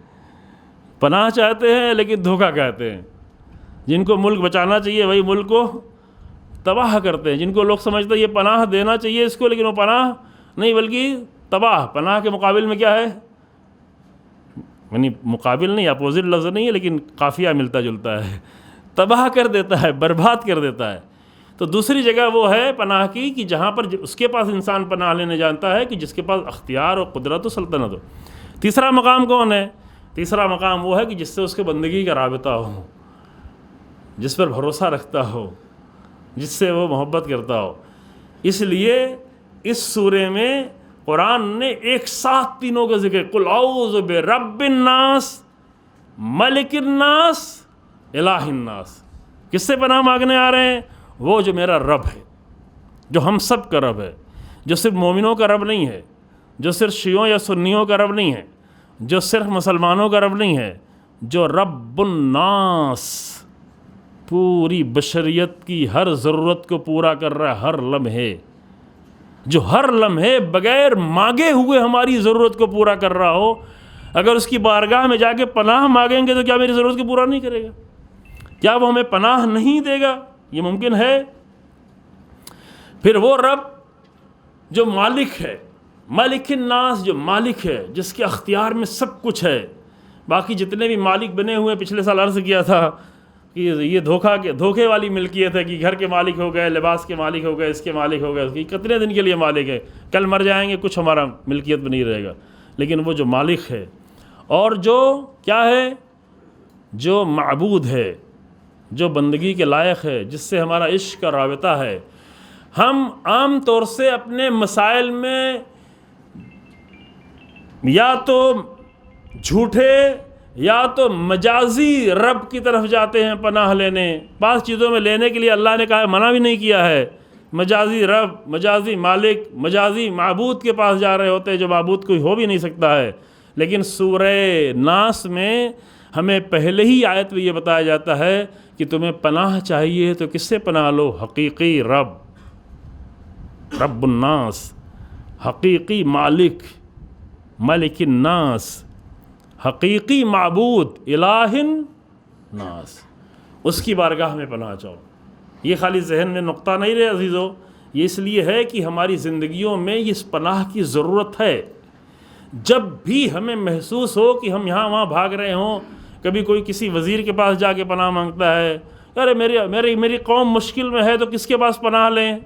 پناہ چاہتے ہیں لیکن دھوکہ کہتے ہیں. جن کو ملک بچانا چاہیے وہی ملک کو تباہ کرتے ہیں. جن کو لوگ سمجھتے ہیں یہ پناہ دینا چاہیے اس کو، لیکن وہ پناہ نہیں بلکہ تباہ. پناہ کے مقابل میں کیا ہے؟ یعنی مقابل نہیں، اپوزٹ لفظ نہیں ہے لیکن قافیہ ملتا جلتا ہے. تباہ کر دیتا ہے، برباد کر دیتا ہے. تو دوسری جگہ وہ ہے پناہ کی کہ جہاں پر اس کے پاس انسان پناہ لینے جانتا ہے کہ جس کے پاس اختیار و قدرت و سلطنت ہو. تیسرا مقام کون ہے؟ تیسرا مقام وہ ہے کہ جس سے اس کے بندگی کا رابطہ ہو، جس پر بھروسہ رکھتا ہو، جس سے وہ محبت کرتا ہو. اس لیے اس سورے میں قرآن نے ایک ساتھ تینوں کا ذکر، قل اعوذ برب الناس، ملک الناس، الہ الناس. کس سے پناہ مانگنے آ رہے ہیں؟ وہ جو میرا رب ہے، جو ہم سب کا رب ہے، جو صرف مومنوں کا رب نہیں ہے، جو صرف شیعوں یا سنیوں کا رب نہیں ہے، جو صرف مسلمانوں کا رب نہیں ہے، جو رب الناس، پوری بشریت کی ہر ضرورت کو پورا کر رہا ہے ہر لمحے، جو ہر لمحے بغیر مانگے ہوئے ہماری ضرورت کو پورا کر رہا ہو. اگر اس کی بارگاہ میں جا کے پناہ مانگیں گے تو کیا میری ضرورت کو پورا نہیں کرے گا؟ کیا وہ ہمیں پناہ نہیں دے گا؟ یہ ممکن ہے. پھر وہ رب جو مالک ہے، مالک الناس، جو مالک ہے، جس کے اختیار میں سب کچھ ہے. باقی جتنے بھی مالک بنے ہوئے، پچھلے سال عرض کیا تھا کہ یہ دھوکے والی ملکیت ہے کہ گھر کے مالک ہو گئے، لباس کے مالک ہو گئے، اس کے مالک ہو گئے، اس کی کتنے دن کے لیے مالک ہے، کل مر جائیں گے، کچھ ہمارا ملکیت بھی نہیں رہے گا. لیکن وہ جو مالک ہے اور جو کیا ہے، جو معبود ہے، جو بندگی کے لائق ہے، جس سے ہمارا عشق کا رابطہ ہے. ہم عام طور سے اپنے مسائل میں یا تو جھوٹے یا تو مجازی رب کی طرف جاتے ہیں پناہ لینے. بعض چیزوں میں لینے کے لیے اللہ نے کہا منع بھی نہیں کیا ہے. مجازی رب، مجازی مالک، مجازی معبود کے پاس جا رہے ہوتے ہیں جو معبود کوئی ہو بھی نہیں سکتا ہے. لیکن سورہ ناس میں ہمیں پہلے ہی آیت میں یہ بتایا جاتا ہے کہ تمہیں پناہ چاہیے تو کس سے پناہ لو؟ حقیقی رب، رب الناس، حقیقی مالک، ملک الناس، حقیقی معبود، الہ الناس، اس کی بارگاہ میں پناہ چاہو. یہ خالی ذہن میں نقطہ نہیں رہے عزیزو، یہ اس لیے ہے کہ ہماری زندگیوں میں اس پناہ کی ضرورت ہے. جب بھی ہمیں محسوس ہو کہ ہم یہاں وہاں بھاگ رہے ہوں، کبھی کوئی کسی وزیر کے پاس جا کے پناہ مانگتا ہے، ارے میری قوم مشکل میں ہے تو کس کے پاس پناہ لیں؟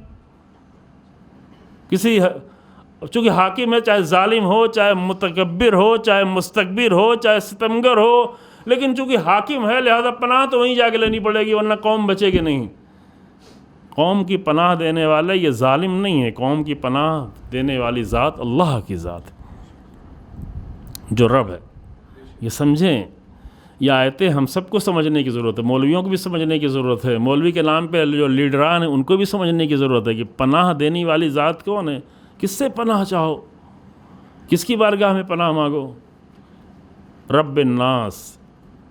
چونکہ حاکم ہے، چاہے ظالم ہو، چاہے متکبر ہو، چاہے مستکبر ہو، چاہے ستمگر ہو، لیکن چونکہ حاکم ہے لہذا پناہ تو وہیں جا کے لینی پڑے گی ورنہ قوم بچے گی نہیں. قوم کی پناہ دینے والے یہ ظالم نہیں ہے، قوم کی پناہ دینے والی ذات اللہ کی ذات جو رب ہے. یہ سمجھیں، یہ آیتیں ہم سب کو سمجھنے کی ضرورت ہے، مولویوں کو بھی سمجھنے کی ضرورت ہے، مولوی کے نام پہ جو لیڈران ہیں ان کو بھی سمجھنے کی ضرورت ہے کہ پناہ دینے والی ذات کون ہے، کس سے پناہ چاہو، کس کی بارگاہ میں پناہ مانگو. رب الناس،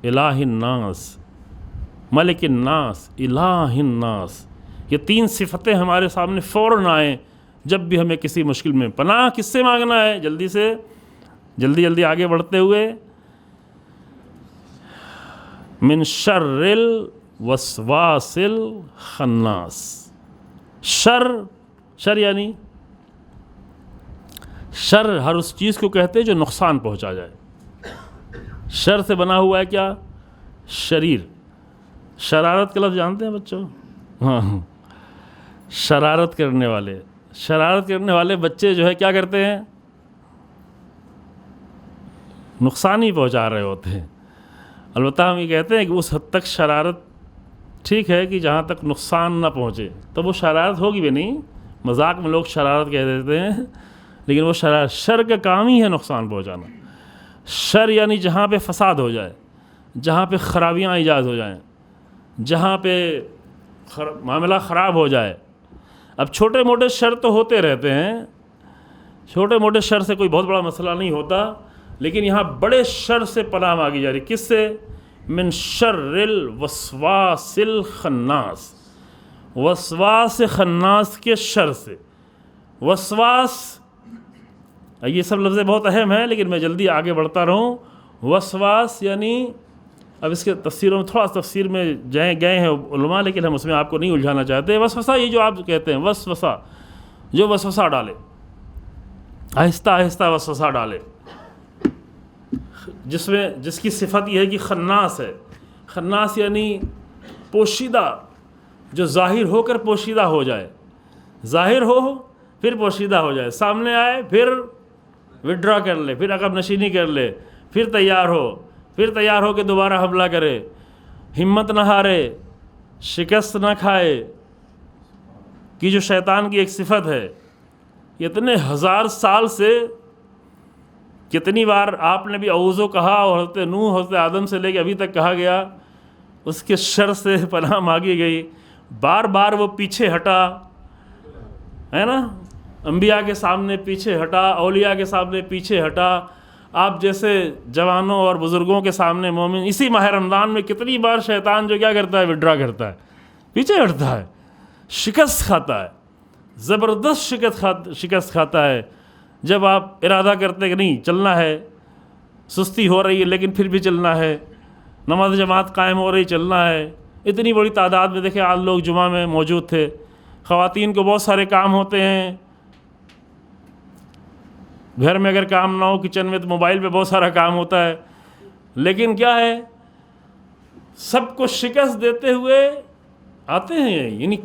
الہ الناس، ملک الناس، الہ الناس. یہ تین صفتیں ہمارے سامنے فوراً آئیں جب بھی ہمیں کسی مشکل میں. پناہ کس سے مانگنا ہے؟ جلدی آگے بڑھتے ہوئے، من شر الوسواس الخناس. شر یعنی شر ہر اس چیز کو کہتے ہیں جو نقصان پہنچا جائے. شر سے بنا ہوا ہے کیا؟ شریر. شرارت کا لفظ جانتے ہیں بچوں؟ ہاں، شرارت کرنے والے بچے جو ہے کیا کرتے ہیں؟ نقصان ہی پہنچا رہے ہوتے ہیں. البتہ ہم یہ کہتے ہیں کہ اس حد تک شرارت ٹھیک ہے کہ جہاں تک نقصان نہ پہنچے تو وہ شرارت ہوگی بھی نہیں. مذاق میں لوگ شرارت کہہ دیتے ہیں لیکن وہ شر کا کام ہی ہے نقصان پہنچانا. شر یعنی جہاں پہ فساد ہو جائے، جہاں پہ خرابیاں ایجاد ہو جائیں، جہاں پہ معاملہ خراب ہو جائے. اب چھوٹے موٹے شر تو ہوتے رہتے ہیں، چھوٹے موٹے شر سے کوئی بہت بڑا مسئلہ نہیں ہوتا، لیکن یہاں بڑے شر سے پناہ مانگی جا رہی. کس سے؟ من شر الوسواس الخناس، وسواس خناس کے شر سے. وسواس، یہ سب لفظیں بہت اہم ہیں لیکن میں جلدی آگے بڑھتا رہوں. وسواس یعنی، اب اس کے تفسیروں میں تھوڑا تفسیر میں گئے ہیں علماء، لیکن ہم اس میں آپ کو نہیں الجھانا چاہتے. وسوسہ یہ جو آپ کہتے ہیں، وسوسہ جو وسوسہ ڈالے، آہستہ آہستہ وسوسہ ڈالے، جس کی صفت یہ ہے کہ خناس ہے. خناس یعنی پوشیدہ، جو ظاہر ہو کر پوشیدہ ہو جائے، ظاہر ہو پھر پوشیدہ ہو جائے، سامنے آئے پھر وڈرا کر لے، پھر عقب نشینی کر لے، پھر تیار ہو کے دوبارہ حملہ کرے، ہمت نہ ہارے، شکست نہ کھائے، کہ جو شیطان کی ایک صفت ہے. اتنے ہزار سال سے کتنی بار آپ نے بھی اعوذ کہا، اور حضرت نوح، حضرت آدم سے لے کے ابھی تک کہا گیا، اس کے شر سے پناہ مانگی گئی. بار بار وہ پیچھے ہٹا، ہے نا، انبیاء کے سامنے پیچھے ہٹا، اولیاء کے سامنے پیچھے ہٹا. آپ جیسے جوانوں اور بزرگوں کے سامنے مومن، اسی ماہ رمضان میں کتنی بار شیطان جو کیا کرتا ہے، وڈرا کرتا ہے، پیچھے ہٹتا ہے، شکست کھاتا ہے، زبردست شکست کھاتا ہے. جب آپ ارادہ کرتے کہ نہیں چلنا ہے، سستی ہو رہی ہے لیکن پھر بھی چلنا ہے، نماز جماعت قائم ہو رہی، چلنا ہے. اتنی بڑی تعداد میں دیکھیں آج لوگ جمعہ میں موجود تھے. خواتین کو بہت سارے کام ہوتے ہیں، گھر میں اگر کام نہ ہو، کچن میں، تو موبائل پہ بہت سارا کام ہوتا ہے. لیکن کیا ہے، سب کو شکست دیتے ہوئے آتے ہیں. یعنی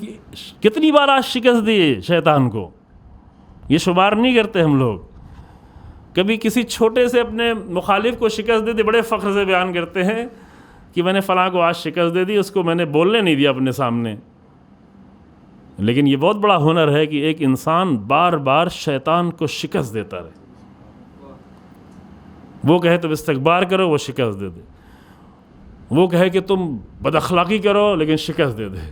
کتنی بار آج شکست دی شیطان کو، یہ شمار نہیں کرتے ہم لوگ. کبھی کسی چھوٹے سے اپنے مخالف کو شکست دے دی، بڑے فخر سے بیان کرتے ہیں کہ میں نے فلاں کو آج شکست دے دی، اس کو میں نے بولنے نہیں دیا اپنے سامنے. لیکن یہ بہت بڑا ہنر ہے کہ ایک انسان بار بار شیطان کو شکست دیتا رہے. وہ کہے تم استکبار کرو، وہ شکست دے دے. وہ کہے کہ تم بد اخلاقی کرو، لیکن شکست دے دے.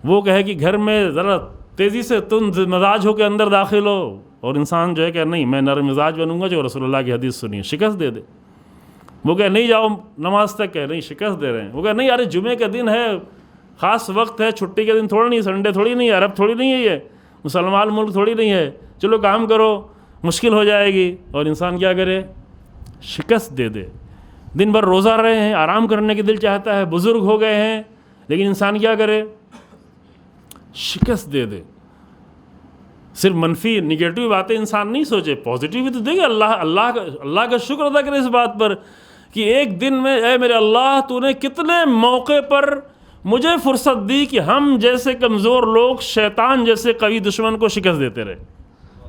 وہ کہے کہ گھر میں ذرا تیزی سے تم مزاج ہو کے اندر داخل ہو، اور انسان جو ہے کہ نہیں میں نرم مزاج بنوں گا، جو رسول اللہ کی حدیث سنی ہے، شکست دے دے. وہ کہے نہیں جاؤ نماز تک، کہے نہیں، شکست دے رہے ہیں. وہ کہے نہیں یار جمعے کا دن ہے، خاص وقت ہے، چھٹی کے دن تھوڑا نہیں، سنڈے تھوڑی نہیں ہے، عرب تھوڑی نہیں ہے، یہ مسلمان ملک تھوڑی نہیں ہے، چلو کام کرو، مشکل ہو جائے گی. اور انسان کیا کرے، شکست دے دے. دن بھر روزہ رہے ہیں، آرام کرنے کی دل چاہتا ہے، بزرگ ہو گئے ہیں، لیکن انسان کیا کرے، شکست دے دے. صرف منفی نگیٹو باتیں انسان نہیں سوچے، پازیٹیو بھی تو دے گا. اللہ کا شکر ادا کرے اس بات پر کہ ایک دن میں اے میرے اللہ تو نے کتنے موقع پر مجھے فرصت دی کہ ہم جیسے کمزور لوگ شیطان جیسے قوی دشمن کو شکست دیتے رہے.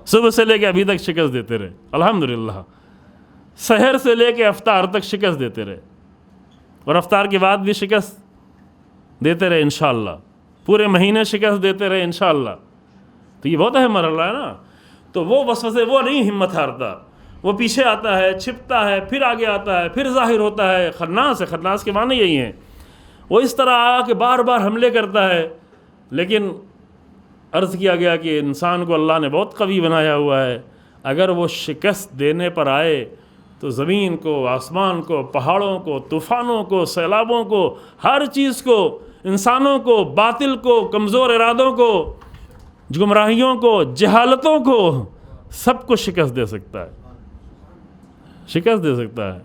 صبح سے لے کے ابھی تک شکست دیتے رہے الحمدللہ. سحر سے لے کے افطار تک شکست دیتے رہے، اور افطار کے بعد بھی شکست دیتے رہے انشاءاللہ. پورے مہینے شکست دیتے رہے انشاءاللہ. تو یہ بہت اہم مرحلہ ہے نا. تو وہ وسوسے، وہ نہیں ہمت ہارتا، وہ پیچھے آتا ہے، چھپتا ہے، پھر آگے آتا ہے، پھر ظاہر ہوتا ہے. خناس ہے، خناس کے معنی یہی ہیں. وہ اس طرح آ کے بار بار حملے کرتا ہے. لیکن عرض کیا گیا کہ انسان کو اللہ نے بہت قوی بنایا ہوا ہے. اگر وہ شکست دینے پر آئے تو زمین کو، آسمان کو، پہاڑوں کو، طوفانوں کو، سیلابوں کو، ہر چیز کو، انسانوں کو، باطل کو، کمزور ارادوں کو، گمراہیوں کو، جہالتوں کو، سب کو شکست دے سکتا ہے. شکست دے سکتا ہے.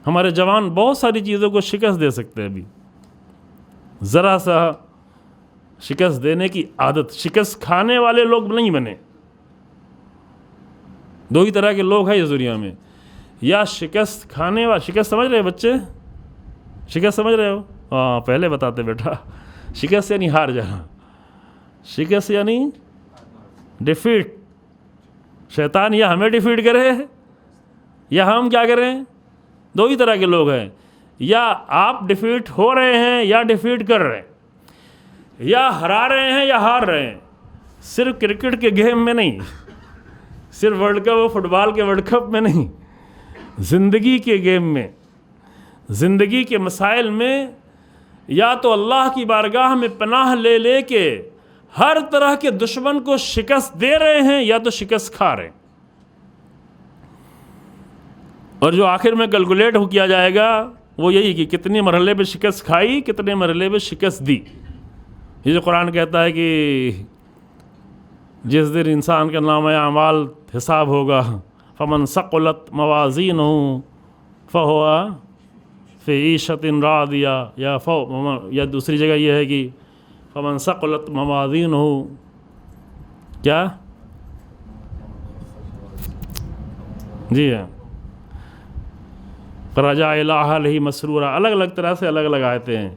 ہمارے جوان بہت ساری چیزوں کو شکست دے سکتے ہیں. ابھی ذرا سا شکست دینے کی عادت، شکست کھانے والے لوگ نہیں بنے. دو ہی طرح کے لوگ ہیں اس دنیا میں، یا شکست کھانے والے. شکست سمجھ رہے بچے؟ شکست سمجھ رہے ہو؟ ہاں پہلے بتاتے بیٹا. شکست یعنی ہار جانا، شکست یعنی ڈیفیٹ. شیطان یا ہمیں ڈیفیٹ کرے یا ہم کیا کریں. دو ہی طرح کے لوگ ہیں، یا آپ ڈیفیٹ ہو رہے ہیں یا ڈیفیٹ کر رہے ہیں، یا ہرا رہے ہیں یا ہار رہے ہیں. صرف کرکٹ کے گیم میں نہیں، صرف ورلڈ کپ اور فٹ بال کے ورلڈ کپ میں نہیں، زندگی کے گیم میں، زندگی کے مسائل میں یا تو اللہ کی بارگاہ میں پناہ لے لے کے ہر طرح کے دشمن کو شکست دے رہے ہیں، یا تو شکست کھا رہے ہیں. اور جو آخر میں کیلکولیٹ کیا جائے گا وہ یہی کہ کتنے مرحلے پہ شکست کھائی، کتنے مرحلے پہ شکست دی. یہ جو قرآن کہتا ہے کہ جس دن انسان کا نامہ اعمال حساب ہوگا، فمن ثقلت موازینہ فہو فی عیشۃ راضیہ، یا دوسری جگہ یہ ہے کہ فمن ثقلت موازینہ کیا جی ہاں رجع الی اہلہ مسرورا. الگ الگ طرح سے الگ الگ آیتیں ہیں.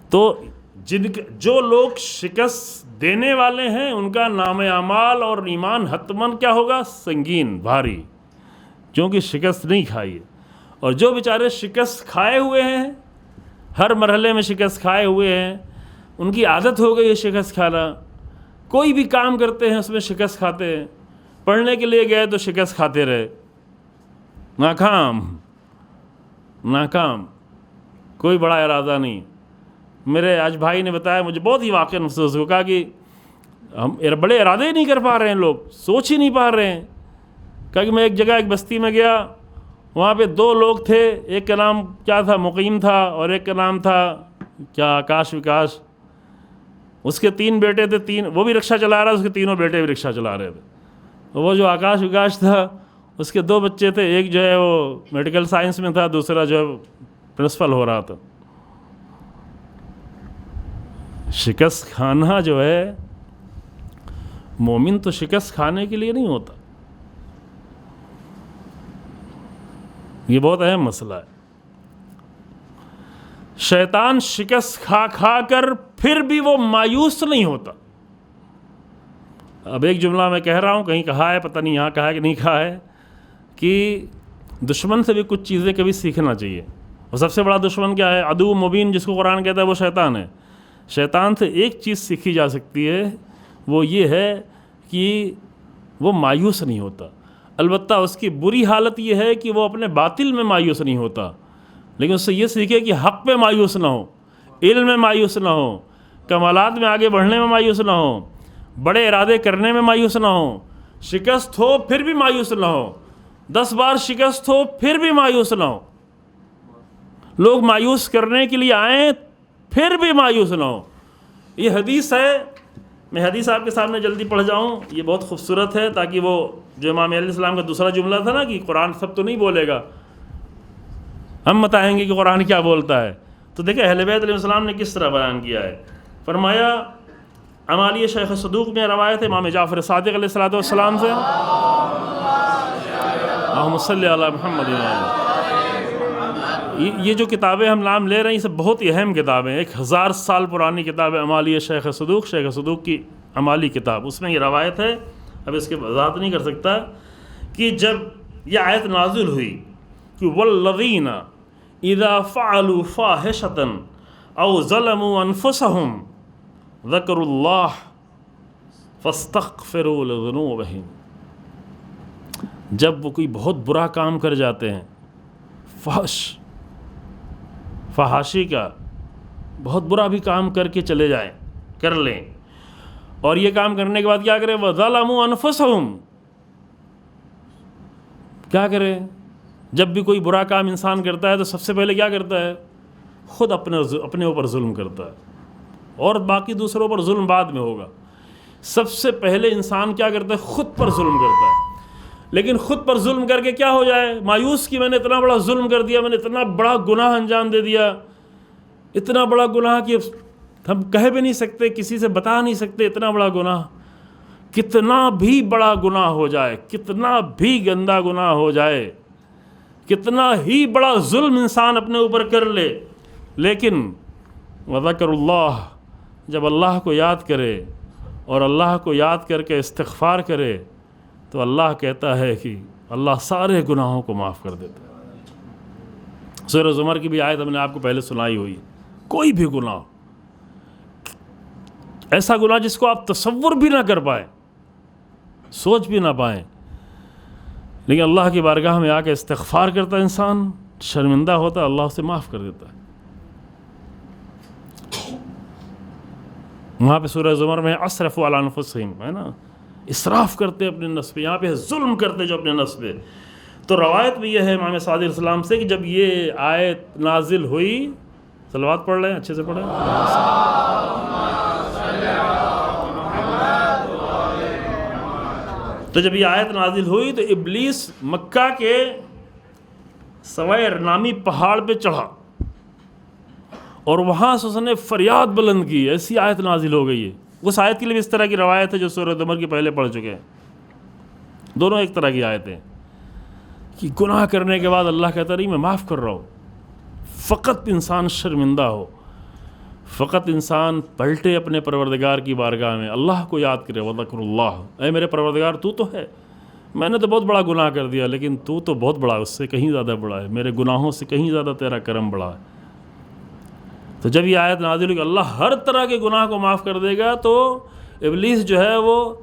تو جو لوگ شکست دینے والے ہیں ان کا نام اعمال اور ایمان حتماً کیا ہوگا؟ سنگین، بھاری، کیونکہ شکست نہیں کھائی ہے. اور جو بیچارے شکست کھائے ہوئے ہیں، ہر مرحلے میں شکست کھائے ہوئے ہیں، ان کی عادت ہو گئی ہے شکست کھانا. کوئی بھی کام کرتے ہیں اس میں شکست کھاتے ہیں. پڑھنے کے لیے گئے تو شکست کھاتے رہے، ناکام، کوئی بڑا ارادہ نہیں. میرے آج بھائی نے بتایا، مجھے بہت ہی واقعہ افسوس ہو، کہا کہ ہم بڑے ارادے ہی نہیں کر پا رہے ہیں، لوگ سوچ ہی نہیں پا رہے ہیں. کہا کہ میں ایک جگہ ایک بستی میں گیا، وہاں پہ 2 لوگ تھے، ایک کا نام کیا تھا، مقیم تھا، اور ایک کا نام تھا کیا، آکاش وکاش. اس کے 3 بیٹے تھے، وہ بھی رکشہ چلا رہا، اس کے تینوں بیٹے بھی رکشہ چلا رہے تھے. وہ جو آکاش وکاش تھا اس کے 2 بچے تھے، ایک جو ہے وہ میڈیکل سائنس میں تھا، دوسرا جو ہے پرنسپل ہو رہا تھا. شکست کھانا جو ہے، مومن تو شکست کھانے کے لیے نہیں ہوتا. یہ بہت اہم مسئلہ ہے. شیطان شکست کھا کر پھر بھی وہ مایوس نہیں ہوتا. اب ایک جملہ میں کہہ رہا ہوں، کہیں کہا ہے، پتہ نہیں یہاں کہا ہے کہ نہیں کہا ہے، کہ دشمن سے بھی کچھ چیزیں کبھی سیکھنا چاہیے. اور سب سے بڑا دشمن کیا ہے؟ عدو مبین، جس کو قرآن کہتا ہے، وہ شیطان ہے. شیطان سے ایک چیز سیکھی جا سکتی ہے، وہ یہ ہے کہ وہ مایوس نہیں ہوتا. البتہ اس کی بری حالت یہ ہے کہ وہ اپنے باطل میں مایوس نہیں ہوتا، لیکن اس سے یہ سیکھے کہ حق پہ مایوس نہ ہو، علم میں مایوس نہ ہو، کمالات میں آگے بڑھنے میں مایوس نہ ہو، بڑے ارادے کرنے میں مایوس نہ ہو. شکست ہو پھر بھی مایوس نہ ہو، 10 بار شکست ہو پھر بھی مایوس نہ ہو. لوگ مایوس کرنے کے لیے آئیں پھر بھی مایوس نہ ہو. یہ حدیث ہے، میں حدیث آپ کے سامنے جلدی پڑھ جاؤں، یہ بہت خوبصورت ہے، تاکہ وہ جو امام علیہ السلام کا دوسرا جملہ تھا نا کہ قرآن سب تو نہیں بولے گا، ہم بتائیں گے کہ قرآن کیا بولتا ہے. تو دیکھیں اہل بیت علیہ السلام نے کس طرح بیان کیا ہے. فرمایا، امالی شیخ صدوق میں روایت ہے امام جعفر صادق علیہ السلام سے، اللہم صلی علی محمد. یہ جو کتابیں ہم نام لے رہے ہیں یہ سب بہت ہی اہم کتابیں ہیں. 1000 سال پرانی کتاب ہے امالی شیخ صدوق کی امالی کتاب. اس میں یہ روایت ہے، اب اس کے وضاحت نہیں کر سکتا، کہ جب یہ آیت نازل ہوئی کہ والذین اذا فعلوا فاحشۃ او ظلموا انفسهم ذکروا اللہ فاستغفروا لذنوبہم. جب وہ کوئی بہت برا کام کر جاتے ہیں، فحاشی کا بہت برا بھی کام کر کے چلے جائیں، کر لیں، اور یہ کام کرنے کے بعد کیا کریں؟ وَظَلَمُوا أَنفُسَهُمْ. کیا کریں؟ جب بھی کوئی برا کام انسان کرتا ہے تو سب سے پہلے کیا کرتا ہے؟ خود اپنے اوپر ظلم کرتا ہے، اور باقی دوسروں پر ظلم بعد میں ہوگا. سب سے پہلے انسان کیا کرتا ہے؟ خود پر ظلم کرتا ہے. لیکن خود پر ظلم کر کے کیا ہو جائے؟ مایوس کہ میں نے اتنا بڑا ظلم کر دیا، میں نے اتنا بڑا گناہ انجام دے دیا، اتنا بڑا گناہ کہ ہم کہہ بھی نہیں سکتے، کسی سے بتا نہیں سکتے. اتنا بڑا گناہ، کتنا بھی بڑا گناہ ہو جائے، کتنا بھی گندا گناہ ہو جائے، کتنا ہی بڑا ظلم انسان اپنے اوپر کر لے، لیکن وذکر اللہ، جب اللہ کو یاد کرے اور اللہ کو یاد کر کے استغفار کرے تو اللہ کہتا ہے کہ اللہ سارے گناہوں کو معاف کر دیتا ہے. سورہ زمر کی بھی آیت ہم نے آپ کو پہلے سنائی ہوئی. کوئی بھی گناہ، ایسا گناہ جس کو آپ تصور بھی نہ کر پائیں، سوچ بھی نہ پائیں، لیکن اللہ کی بارگاہ میں آ کے استغفار کرتا ہے انسان، شرمندہ ہوتا ہے، اللہ اسے معاف کر دیتا ہے. وہاں پہ سورہ زمر میں اسرفوا علی انفسہم ہے نا، اسراف کرتے اپنے نفس پہ، یہاں پہ ظلم کرتے جو اپنے نفس پہ. تو روایت میں یہ ہے امام صادق علیہ السلام سے کہ جب یہ آیت نازل ہوئی، صلوات پڑھ رہے ہیں، اچھے سے پڑھیں، تو جب یہ آیت نازل ہوئی تو ابلیس مکہ کے سوائر نامی پہاڑ پہ چڑھا اور وہاں سے اس نے فریاد بلند کی، ایسی آیت نازل ہو گئی ہے۔ اس آیت کے لیے بھی اس طرح کی روایت ہے جو سورہ زمر کی پہلے پڑھ چکے ہیں، دونوں ایک طرح کی آیتیں کہ گناہ کرنے کے بعد اللہ کہتا نہیں میں معاف کر رہا ہوں، فقط انسان شرمندہ ہو، فقط انسان پلٹے اپنے پروردگار کی بارگاہ میں، اللہ کو یاد کرے، وذکر اللہ، اے میرے پروردگار تو ہے، میں نے تو بہت بڑا گناہ کر دیا لیکن تو بہت بڑا ہے، اس سے کہیں زیادہ بڑا ہے، میرے گناہوں سے کہیں زیادہ تیرا کرم بڑا ہے۔ تو جب یہ آیت نازل ہوئی کہ اللہ ہر طرح کے گناہ کو معاف کر دے گا، تو ابلیس جو ہے وہ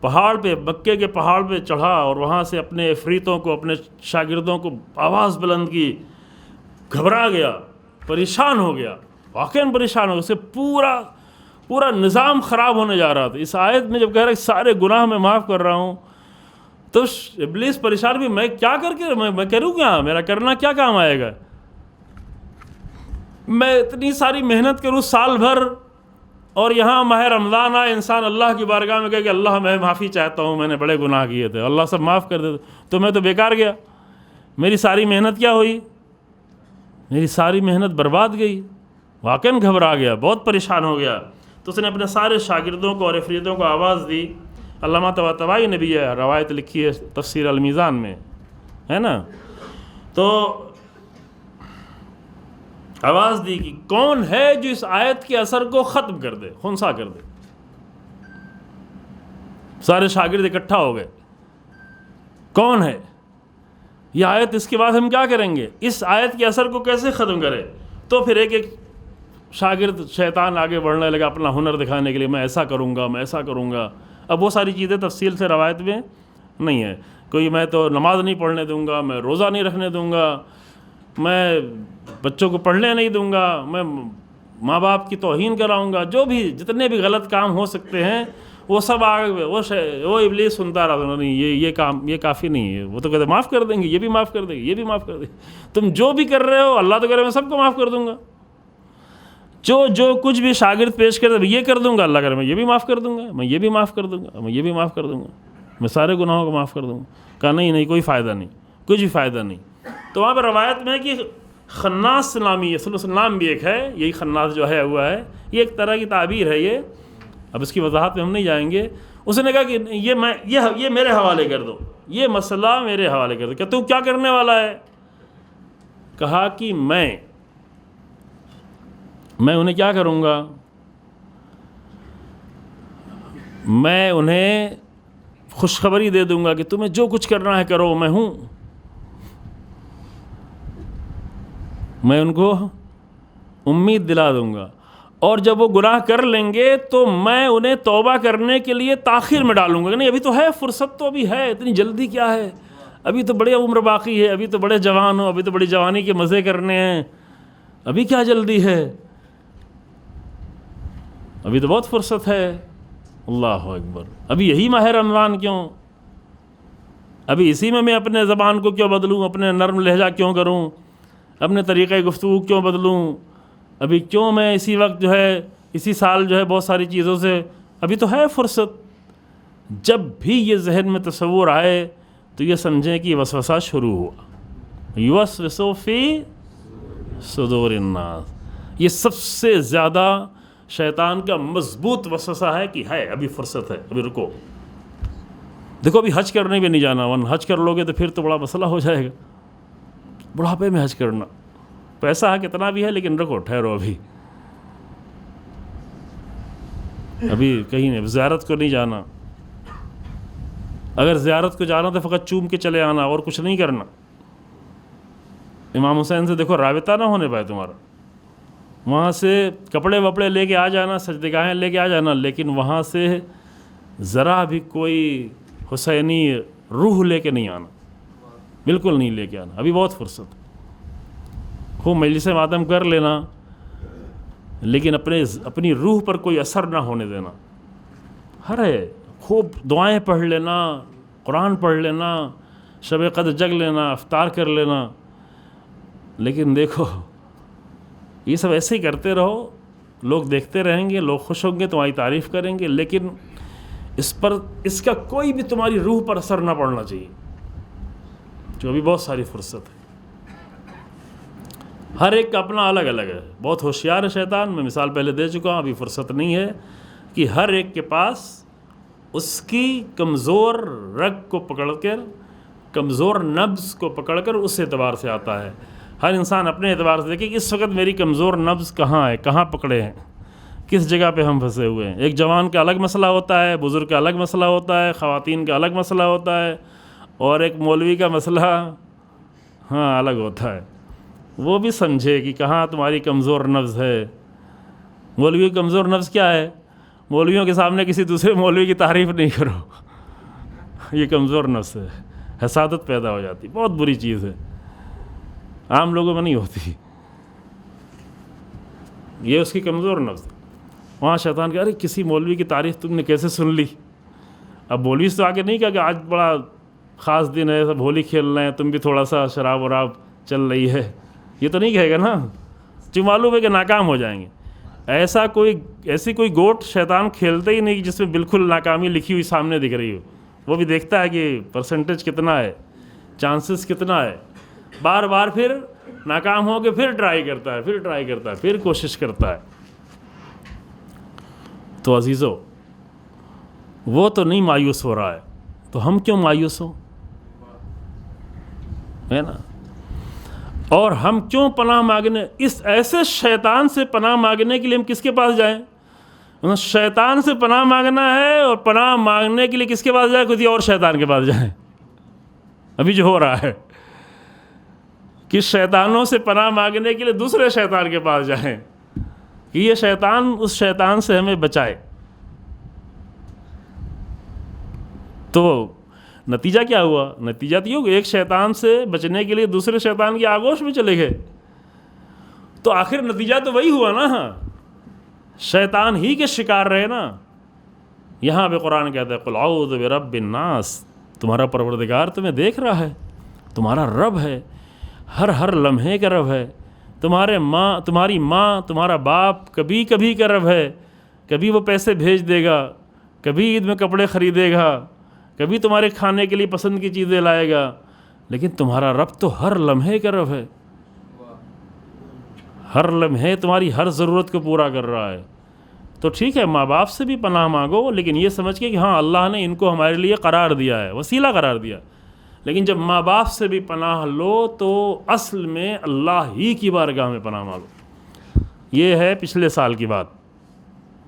پہاڑ پہ، مکے کے پہاڑ پہ چڑھا اور وہاں سے اپنے عفریتوں کو، اپنے شاگردوں کو آواز بلند کی، گھبرا گیا، پریشان ہو گیا، واقعاً پریشان ہو گیا، اس سے پورا نظام خراب ہونے جا رہا تھا۔ اس آیت میں جب کہہ رہا ہے سارے گناہ میں معاف کر رہا ہوں، تو ابلیس پریشان بھی، میں کیا کر کے میں کروں کیا، میرا کرنا کیا کام آئے گا، میں اتنی ساری محنت کروں سال بھر، اور یہاں ماہ رمضان آئے، انسان اللہ کی بارگاہ میں کہے کہ اللہ میں معافی چاہتا ہوں، میں نے بڑے گناہ کیے تھے، اللہ سب معاف کر دے، تو میں تو بیکار گیا، میری ساری محنت کیا ہوئی، میری ساری محنت برباد گئی، واقعاً گھبرا گیا، بہت پریشان ہو گیا۔ تو اس نے اپنے سارے شاگردوں کو اور عفریتوں کو آواز دی۔ علامہ طباطبائی نے بھی یہ روایت لکھی ہے تفسیر المیزان میں، ہے نا، تو آواز دی کہ کون ہے جو اس آیت کے اثر کو ختم کر دے، خنثی کر دے۔ سارے شاگرد اکٹھا ہو گئے، کون ہے یہ آیت، اس کے بعد ہم کیا کریں گے، اس آیت کے اثر کو کیسے ختم کرے۔ تو پھر ایک شاگرد شیطان آگے بڑھنے لگا اپنا ہنر دکھانے کے لیے، میں ایسا کروں گا، میں ایسا کروں گا۔ اب وہ ساری چیزیں تفصیل سے روایت میں نہیں ہے، کوئی میں تو نماز نہیں پڑھنے دوں گا، میں روزہ نہیں رکھنے دوں گا، میں بچوں کو پڑھنے نہیں دوں گا، میں ماں باپ کی توہین کراؤں گا، جو بھی جتنے بھی غلط کام ہو سکتے ہیں وہ سب آگے وہ ابلیس سنتا رہا، نہیں یہ کام یہ کافی نہیں ہے، وہ تو کہتے معاف کر دیں گے، یہ بھی معاف کر دیں گے، یہ بھی معاف کر دیں گے، تم جو بھی کر رہے ہو اللہ تو کہہ رہے میں سب کو معاف کر دوں گا، جو کچھ بھی شاگرد پیش کر دے یہ کر دوں گا، اللہ کہہ رہے میں یہ بھی معاف کر دوں گا، میں یہ بھی معاف کر دوں گا، میں یہ بھی معاف کر دوں گا، میں سارے گناہوں کو معاف کر دوں گا۔ کہا نہیں کوئی فائدہ نہیں، کچھ بھی فائدہ نہیں۔ تو وہاں پہ روایت میں ہے کہ خناس نامی نام بھی ایک ہے، یہی خناس جو ہے ہوا ہے، یہ ایک طرح کی تعبیر ہے، یہ اب اس کی وضاحت میں ہم نہیں جائیں گے۔ اس نے کہا کہ یہ میرے حوالے کر دو، یہ مسئلہ میرے حوالے کر دو، کہ تو کیا کرنے والا ہے؟ کہا کہ میں انہیں کیا کروں گا، میں انہیں خوشخبری دے دوں گا کہ تمہیں جو کچھ کرنا ہے کرو، میں ہوں، میں ان کو امید دلا دوں گا، اور جب وہ گناہ کر لیں گے تو میں انہیں توبہ کرنے کے لیے تاخیر میں ڈالوں گا، کہ نہیں ابھی تو ہے فرصت، تو ابھی ہے، اتنی جلدی کیا ہے، ابھی تو بڑی عمر باقی ہے، ابھی تو بڑے جوان ہو، ابھی تو بڑی جوانی کے مزے کرنے ہیں، ابھی کیا جلدی ہے، ابھی تو بہت فرصت ہے۔ اللہ اکبر، ابھی یہی ماہ رمضان کیوں، ابھی اسی میں اپنے زبان کو کیوں بدلوں، اپنے نرم لہجہ کیوں کروں، اپنے طریقۂ گفتگو کیوں بدلوں، ابھی کیوں میں اسی وقت جو ہے اسی سال جو ہے بہت ساری چیزوں سے، ابھی تو ہے فرصت۔ جب بھی یہ ذہن میں تصور آئے تو یہ سمجھیں کہ وسوسہ شروع ہوا، یوسوس فی صدور الناس، یہ سب سے زیادہ شیطان کا مضبوط وسوسہ ہے کہ ہے ابھی فرصت ہے، ابھی رکو، دیکھو ابھی حج کرنے بھی نہیں جانا، ورنہ حج کر لو گے تو پھر تو بڑا مسئلہ ہو جائے گا، بڑھاپے میں حج کرنا، پیسہ ہے کتنا بھی ہے لیکن رکو، ٹھہرو، ابھی کہیں نہیں، زیارت کو نہیں جانا، اگر زیارت کو جانا تو فقط چوم کے چلے آنا اور کچھ نہیں کرنا، امام حسین سے دیکھو رابطہ نہ ہونے پائے تمہارا، وہاں سے کپڑے وپڑے لے کے آ جانا، سجدگاہیں لے کے آ جانا، لیکن وہاں سے ذرا بھی کوئی حسینی روح لے کے نہیں آنا، بالکل نہیں لے کے آنا، ابھی بہت فرصت، خوب مجلس ماتم کر لینا لیکن اپنی روح پر کوئی اثر نہ ہونے دینا، ہر ہے خوب دعائیں پڑھ لینا، قرآن پڑھ لینا، شب قدر جگ لینا، افطار کر لینا، لیکن دیکھو یہ سب ایسے ہی کرتے رہو، لوگ دیکھتے رہیں گے، لوگ خوش ہوں گے، تمہاری تعریف کریں گے، لیکن اس کا کوئی بھی تمہاری روح پر اثر نہ پڑنا چاہیے، جو ابھی بہت ساری فرصت ہے۔ ہر ایک کا اپنا الگ الگ ہے، بہت ہوشیار ہے شیطان، میں مثال پہلے دے چکا ہوں، ابھی فرصت نہیں ہے، کہ ہر ایک کے پاس اس کی کمزور رگ کو پکڑ کر، کمزور نبض کو پکڑ کر اس اعتبار سے آتا ہے۔ ہر انسان اپنے اعتبار سے دیکھے کہ اس وقت میری کمزور نبض کہاں ہے، کہاں پکڑے ہیں، کس جگہ پہ ہم پھنسے ہوئے ہیں۔ ایک جوان کا الگ مسئلہ ہوتا ہے، بزرگ کا الگ مسئلہ ہوتا ہے، خواتین کا الگ مسئلہ ہوتا ہے، اور ایک مولوی کا مسئلہ الگ ہوتا ہے۔ وہ بھی سمجھے کہ کہاں تمہاری کمزور نبض ہے۔ مولوی کی کمزور نبض کیا ہے؟ مولویوں کے سامنے کسی دوسرے مولوی کی تعریف نہیں کرو، یہ کمزور نبض ہے، حسادت پیدا ہو جاتی، بہت بری چیز ہے، عام لوگوں میں نہیں ہوتی، یہ اس کی کمزور نبض۔ وہاں شیطان کہا ارے کسی مولوی کی تعریف تم نے کیسے سن لی؟ اب مولوی سے آگے نہیں کہا کہ آج بڑا خاص دن ہے، سب ہولی کھیل رہے ہیں، تم بھی تھوڑا سا شراب وراب چل رہی ہے، یہ تو نہیں کہے گا نا، جو معلوم ہے کہ ناکام ہو جائیں گے۔ ایسی کوئی گوٹ شیطان کھیلتا ہی نہیں جس میں بالکل ناکامی لکھی ہوئی سامنے دکھ رہی ہو، وہ بھی دیکھتا ہے کہ پرسنٹیج کتنا ہے، چانسز کتنا ہے، بار بار پھر ناکام ہو کے پھر ٹرائی کرتا ہے، پھر کوشش کرتا ہے۔ تو عزیزو، وہ تو نہیں مایوس ہو رہا ہے، تو ہم کیوں مایوس ہوں، ہے نا؟ اور ہم کیوں پناہ مانگنے، اس ایسے شیطان سے پناہ مانگنے کے لیے ہم کس کے پاس جائیں؟ شیطان سے پناہ مانگنا ہے، اور پناہ مانگنے کے لیے کس کے پاس جائیں؟ کسی اور شیطان کے پاس جائیں۔ ابھی جو ہو رہا ہے کہ شیطانوں سے پناہ مانگنے کے لیے دوسرے شیطان کے پاس جائیں کہ یہ شیطان اس شیطان سے ہمیں بچائے۔ تو نتیجہ کیا ہوا؟ نتیجہ تو یہ ہو کہ ایک شیطان سے بچنے کے لیے دوسرے شیطان کی آغوش میں چلے گئے، تو آخر نتیجہ تو وہی ہوا نا، شیطان ہی کے شکار رہے نا۔ یہاں پہ قرآن کہتا ہے قل اعوذ برب الناس، تمہارا پروردگار تمہیں دیکھ رہا ہے، تمہارا رب ہے، ہر لمحے کا رب ہے، تمہاری ماں تمہارا باپ کبھی کبھی کا رب ہے، کبھی وہ پیسے بھیج دے گا، کبھی عید میں کپڑے خریدے گا، کبھی تمہارے کھانے کے لیے پسند کی چیزیں لائے گا، لیکن تمہارا رب تو ہر لمحے کا رب ہے، ہر لمحے تمہاری ہر ضرورت کو پورا کر رہا ہے۔ تو ٹھیک ہے، ماں باپ سے بھی پناہ مانگو، لیکن یہ سمجھ کے کہ ہاں اللہ نے ان کو ہمارے لیے قرار دیا ہے، وسیلہ قرار دیا، لیکن جب ماں باپ سے بھی پناہ لو تو اصل میں اللہ ہی کی بارگاہ میں پناہ مانگو۔ یہ ہے پچھلے سال کی بات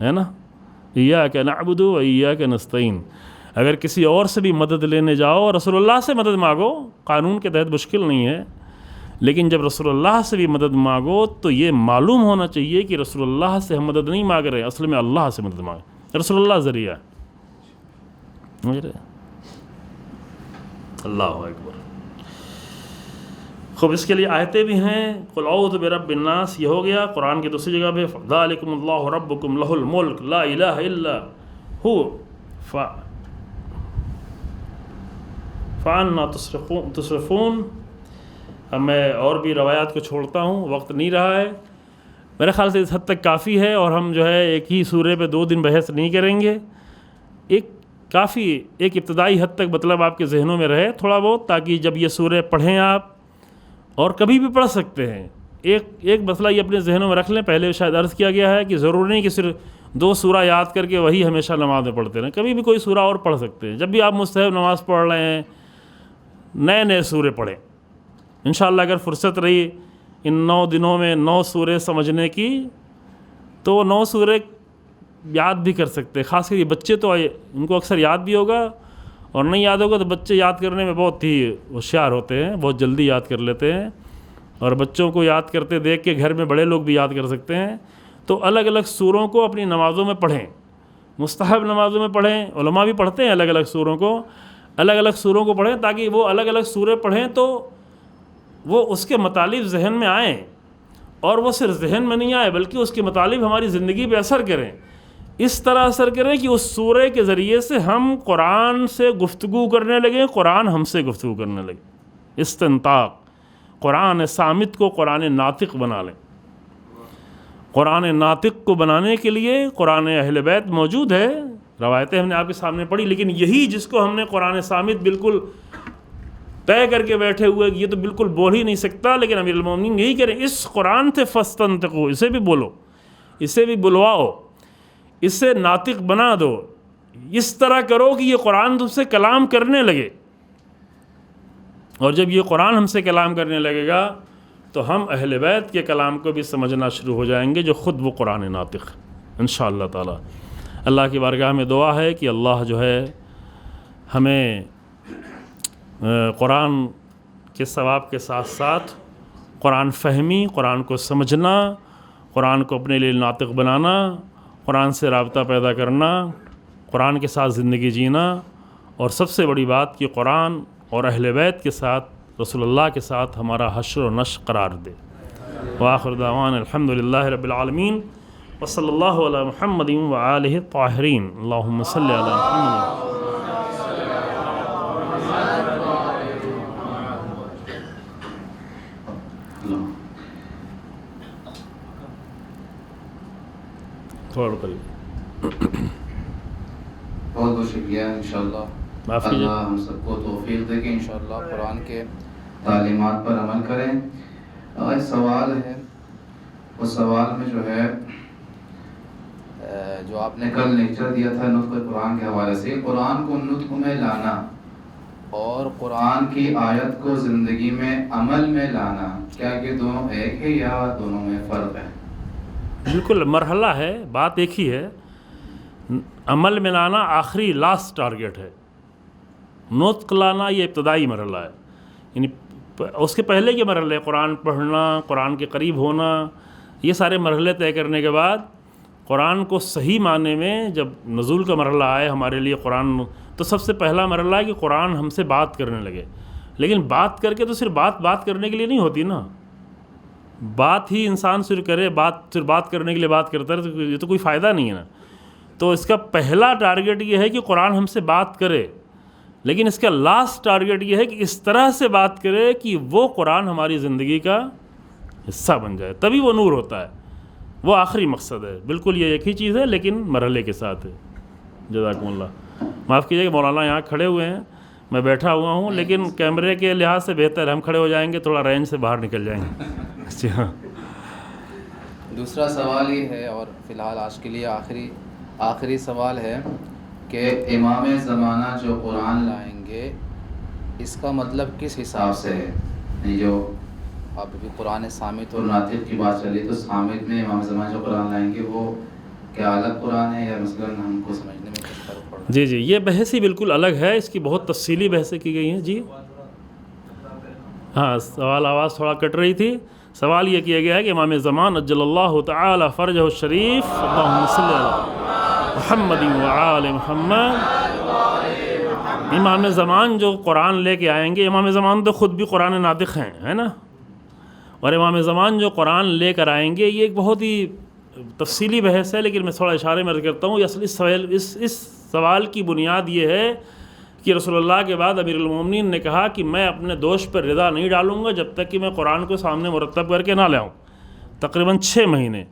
ہے نا، ایاک نعبد و ایاک نستعین۔ اگر کسی اور سے بھی مدد لینے جاؤ، رسول اللہ سے مدد مانگو، قانون کے تحت مشکل نہیں ہے، لیکن جب رسول اللہ سے بھی مدد مانگو تو یہ معلوم ہونا چاہیے کہ رسول اللہ سے ہم مدد نہیں مانگ رہے، اصل میں اللہ سے مدد مانگ، رسول اللہ ذریعہ ہے۔ اللہ اکبر۔ خوب، اس کے لیے آیتیں بھی ہیں، قل اعوذ برب الناس، یہ ہو گیا قرآن کی دوسری جگہ پہ ذالکم اللہ ربکم لہ الملک لا الہ الا ہو فانا تصرفون۔ اب میں اور بھی روایات کو چھوڑتا ہوں، وقت نہیں رہا ہے، میرے خیال سے اس حد تک کافی ہے، اور ہم جو ہے ایک ہی سورے پہ 2 دن بحث نہیں کریں گے، ایک ابتدائی حد تک مطلب آپ کے ذہنوں میں رہے تھوڑا بہت، تاکہ جب یہ سورے پڑھیں آپ، اور کبھی بھی پڑھ سکتے ہیں، ایک مسئلہ یہ اپنے ذہنوں میں رکھ لیں، پہلے شاید عرض کیا گیا ہے کہ ضروری نہیں کہ صرف 2 سورہ یاد کر کے وہی ہمیشہ نماز میں پڑھتے رہیں، کبھی بھی کوئی سورہ اور پڑھ سکتے ہیں، جب بھی آپ مستحب نماز پڑھ رہے ہیں نئے سورے پڑھیں انشاءاللہ۔ اگر فرصت رہی ان 9 دنوں میں 9 سورے سمجھنے کی تو 9 سورے یاد بھی کر سکتے ہیں، خاص کر یہ بچے تو ان کو اکثر یاد بھی ہوگا، اور نہیں یاد ہوگا تو بچے یاد کرنے میں بہت ہی ہوشیار ہوتے ہیں، بہت جلدی یاد کر لیتے ہیں، اور بچوں کو یاد کرتے دیکھ کے گھر میں بڑے لوگ بھی یاد کر سکتے ہیں۔ تو الگ الگ سوروں کو اپنی نمازوں میں پڑھیں، مستحب نمازوں میں پڑھیں، علماء بھی پڑھتے ہیں الگ الگ سوروں کو پڑھیں، تاکہ وہ الگ الگ سورے پڑھیں تو وہ اس کے مطالب ذہن میں آئیں، اور وہ صرف ذہن میں نہیں آئے بلکہ اس کے مطالب ہماری زندگی پہ اثر کریں۔ اس طرح اثر کرے کہ اس سورہ کے ذریعے سے ہم قرآن سے گفتگو کرنے لگیں، قرآن ہم سے گفتگو کرنے لگے۔ استنطاق، قرآن صامت کو قرآن ناطق بنا لیں۔ قرآن ناطق کو بنانے کے لیے قرآن اہل بیت موجود ہے، روایتیں ہم نے آپ کے سامنے پڑھی، لیکن یہی جس کو ہم نے قرآن صامت بالکل طے کر کے بیٹھے ہوئے یہ تو بالکل بول ہی نہیں سکتا، لیکن امیر المومنین یہی کریں، اس قرآن سے فاستنطقوا، اسے بھی بولو، اسے بھی بلواؤ، اسے ناطق بنا دو، اس طرح کرو کہ یہ قرآن تم سے کلام کرنے لگے۔ اور جب یہ قرآن ہم سے کلام کرنے لگے گا تو ہم اہل بیت کے کلام کو بھی سمجھنا شروع ہو جائیں گے، جو خود وہ قرآن ناطق انشاءاللہ تعالی۔ اللہ کی بارگاہ میں دعا ہے کہ اللہ جو ہے ہمیں قرآن کے ثواب کے ساتھ ساتھ قرآن فہمی، قرآن کو سمجھنا، قرآن کو اپنے لیے ناطق بنانا، قرآن سے رابطہ پیدا کرنا، قرآن کے ساتھ زندگی جینا، اور سب سے بڑی بات کہ قرآن اور اہل بیت کے ساتھ، رسول اللہ کے ساتھ ہمارا حشر و نشر قرار دے۔ وآخر دعوانا الحمد للہ رب العالمین، وصلی اللہ علی محمد وآلہ الطاہرین، اللہم صلی علی محمد۔ تھوڑا قریب، بہت بہت شکریہ۔ انشاءاللہ معاف کیجیے، اللہ ہم سب کو توفیق دے کہ انشاءاللہ قرآن کے تعلیمات پر عمل کریں۔ ایک سوال ہے، اس سوال میں جو ہے جو آپ نے کل لیکچر دیا تھا نطق قرآن کے حوالے سے، قرآن کو نطق میں لانا اور قرآن کی آیت کو زندگی میں عمل میں لانا، کیا یہ دونوں ایک ہے یا دونوں میں فرق ہے؟ بالکل مرحلہ ہے، بات ایک ہی ہے۔ عمل میں لانا آخری لاسٹ ٹارگیٹ ہے، نطق لانا یہ ابتدائی مرحلہ ہے، یعنی اس کے پہلے کے مرحلے قرآن پڑھنا، قرآن کے قریب ہونا، یہ سارے مرحلے طے کرنے کے بعد قرآن کو صحیح معنی میں جب نزول کا مرحلہ آئے ہمارے لیے قرآن، تو سب سے پہلا مرحلہ ہے کہ قرآن ہم سے بات کرنے لگے۔ لیکن بات کر کے تو صرف بات کرنے کے لیے نہیں ہوتی نا، بات ہی انسان صرف کرے، صرف بات کرنے کے لیے بات کرتا ہے تو یہ تو کوئی فائدہ نہیں ہے نا۔ تو اس کا پہلا ٹارگیٹ یہ ہے کہ قرآن ہم سے بات کرے، لیکن اس کا لاسٹ ٹارگیٹ یہ ہے کہ اس طرح سے بات کرے کہ وہ قرآن ہماری زندگی کا حصہ بن جائے، تبھی وہ نور ہوتا ہے، وہ آخری مقصد ہے۔ بالکل یہ ایک ہی چیز ہے لیکن مرحلے کے ساتھ ہے۔ جزاکم اللہ۔ معاف کیجیے کہ مولانا یہاں کھڑے ہوئے ہیں، میں بیٹھا ہوا ہوں، لیکن کیمرے کے لحاظ سے بہتر ہم کھڑے ہو جائیں گے، تھوڑا رینج سے باہر نکل جائیں گے۔ اچھا، دوسرا سوال یہ ہے، اور فی الحال آج کے لیے آخری سوال ہے کہ امام زمانہ جو قرآن لائیں گے اس کا مطلب کس حساب سے ہے؟ جو اب بھی قرآن صامت اور ناطق کی بات چلی، تو صامت میں امام زمانہ جو قرآن لائیں گے وہ کیا الگ قرآن ہے، یا مثلا ہم کو سمجھنے میں کچھ فرق پڑ رہا ہے؟ جی یہ بحث ہی بالکل الگ ہے، اس کی بہت تفصیلی بحثیں کی گئی ہیں۔ جی ہاں، سوال آواز تھوڑا کٹ رہی تھی۔ سوال یہ کیا گیا ہے کہ امام زمان اجل اللہ تعالی فرجہ الشریف، اللہم صلی علی محمد وآل محمد، امام زمان جو قرآن لے کے آئیں گے، امام زمان تو خود بھی قرآن ناطق ہیں، ہے نا، اور امام زمان جو قرآن لے کر آئیں گے یہ ایک بہت ہی تفصیلی بحث ہے، لیکن میں تھوڑا اشارے میں عرض کرتا ہوں۔ اس سوال کی بنیاد یہ ہے کہ رسول اللہ کے بعد امیر المومنین نے کہا کہ میں اپنے دوست پر رضا نہیں ڈالوں گا جب تک کہ میں قرآن کو سامنے مرتب کر کے نہ لاؤں۔ تقریباً 6 مہینے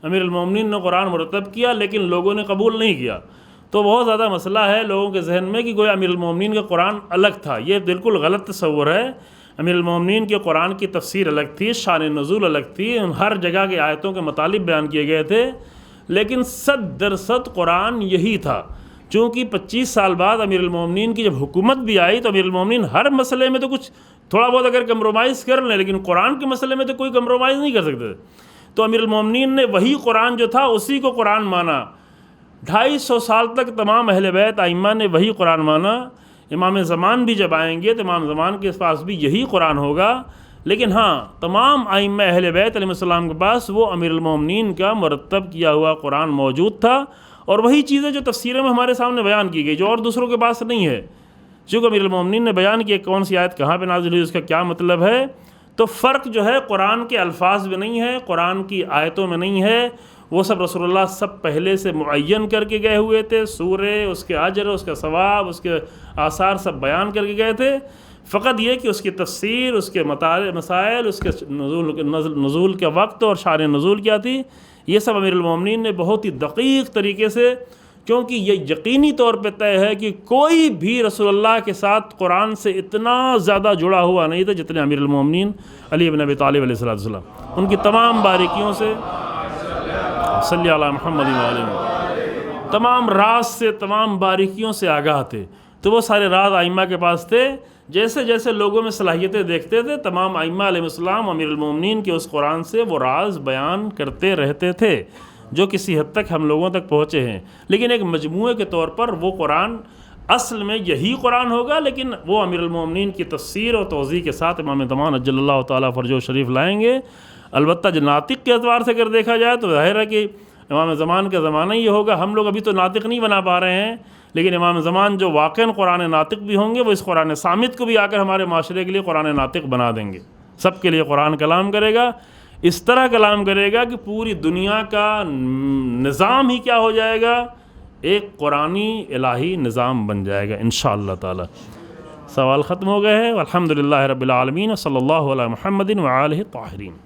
امیر المومنین نے قرآن مرتب کیا، لیکن لوگوں نے قبول نہیں کیا۔ تو بہت زیادہ مسئلہ ہے لوگوں کے ذہن میں کہ گویا امیر المومنین کا قرآن الگ تھا، یہ بالکل غلط تصور ہے۔ امیر المومنین کے قرآن کی تفسیر الگ تھی، شان نزول الگ تھی، ہر جگہ کے آیتوں کے مطالب بیان کیے گئے تھے، لیکن 100% قرآن یہی تھا۔ چونکہ 25 سال بعد امیر المومنین کی جب حکومت بھی آئی تو امیر المومنین ہر مسئلے میں تو کچھ تھوڑا بہت اگر کمپرومائز کر لیں، لیکن قرآن کے مسئلے میں تو کوئی کمپرومائز نہیں کر سکتے۔ تو امیر المومنین نے وہی قرآن جو تھا اسی کو قرآن مانا۔ 250 سال تک تمام اہل بیت ائمہ نے وہی قرآن مانا۔ امام زمان بھی جب آئیں گے تو امام زمان کے پاس بھی یہی قرآن ہوگا، لیکن ہاں تمام ائمہ اہل بیت علیہ السلام کے پاس وہ امیر المومنین کا مرتب کیا ہوا قرآن موجود تھا، اور وہی چیزیں جو تفسیریں میں ہمارے سامنے بیان کی گئی جو اور دوسروں کے پاس نہیں ہے۔ چونکہ امیر المومنین نے بیان کیا کون سی آیت کہاں پہ نازل ہوئی، اس کا کیا مطلب ہے، تو فرق جو ہے قرآن کے الفاظ میں نہیں ہے، قرآن کی آیتوں میں نہیں ہے، وہ سب رسول اللہ سب پہلے سے معین کر کے گئے ہوئے تھے، سورے، اس کے اجر، اس کا ثواب، اس کے آثار سب بیان کر کے گئے تھے. فقط یہ کہ اس کی تفسیر، اس کے مسائل، اس کے نزول کے وقت اور شان نزول کیا تھی، یہ سب امیر المومنین نے بہت ہی دقیق طریقے سے، کیونکہ یہ یقینی طور پہ طے ہے کہ کوئی بھی رسول اللہ کے ساتھ قرآن سے اتنا زیادہ جڑا ہوا نہیں تھا جتنے امیر المومنین علی بن ابی طالب علیہ السلام. ان کی تمام باریکیوں سے، صلی علی محمد و علیہ، تمام راز سے، تمام باریکیوں سے آگاہ تھے. تو وہ سارے راز ائمہ کے پاس تھے. جیسے جیسے لوگوں میں صلاحیتیں دیکھتے تھے، تمام ائمہ علیہ السلام امیر المومنین کے اس قرآن سے وہ راز بیان کرتے رہتے تھے، جو کسی حد تک ہم لوگوں تک پہنچے ہیں. لیکن ایک مجموعے کے طور پر وہ قرآن اصل میں یہی قرآن ہوگا، لیکن وہ امیر المومنین کی تفسیر اور توضیح کے ساتھ امام زمان عجل اللہ تعالیٰ فرجہ شریف لائیں گے. البتہ جو ناطق کے اعتبار سے اگر دیکھا جائے تو ظاہر ہے کہ امام زمان کا زمانہ یہ ہوگا. ہم لوگ ابھی تو ناطق نہیں بنا پا رہے ہیں، لیکن امام زمان جو واقعاً قرآن ناطق بھی ہوں گے، وہ اس قرآن صامت کو بھی آ کر ہمارے معاشرے کے لیے قرآن ناطق بنا دیں گے. سب کے لیے قرآن کلام کرے گا، اس طرح کلام کرے گا کہ پوری دنیا کا نظام ہی کیا ہو جائے گا، ایک قرآنی الہی نظام بن جائے گا انشاءاللہ تعالی. سوال ختم ہو گئے ہیں. الحمدللہ رب العالمین، صلی اللہ علی محمد و آلہ الطاہرین.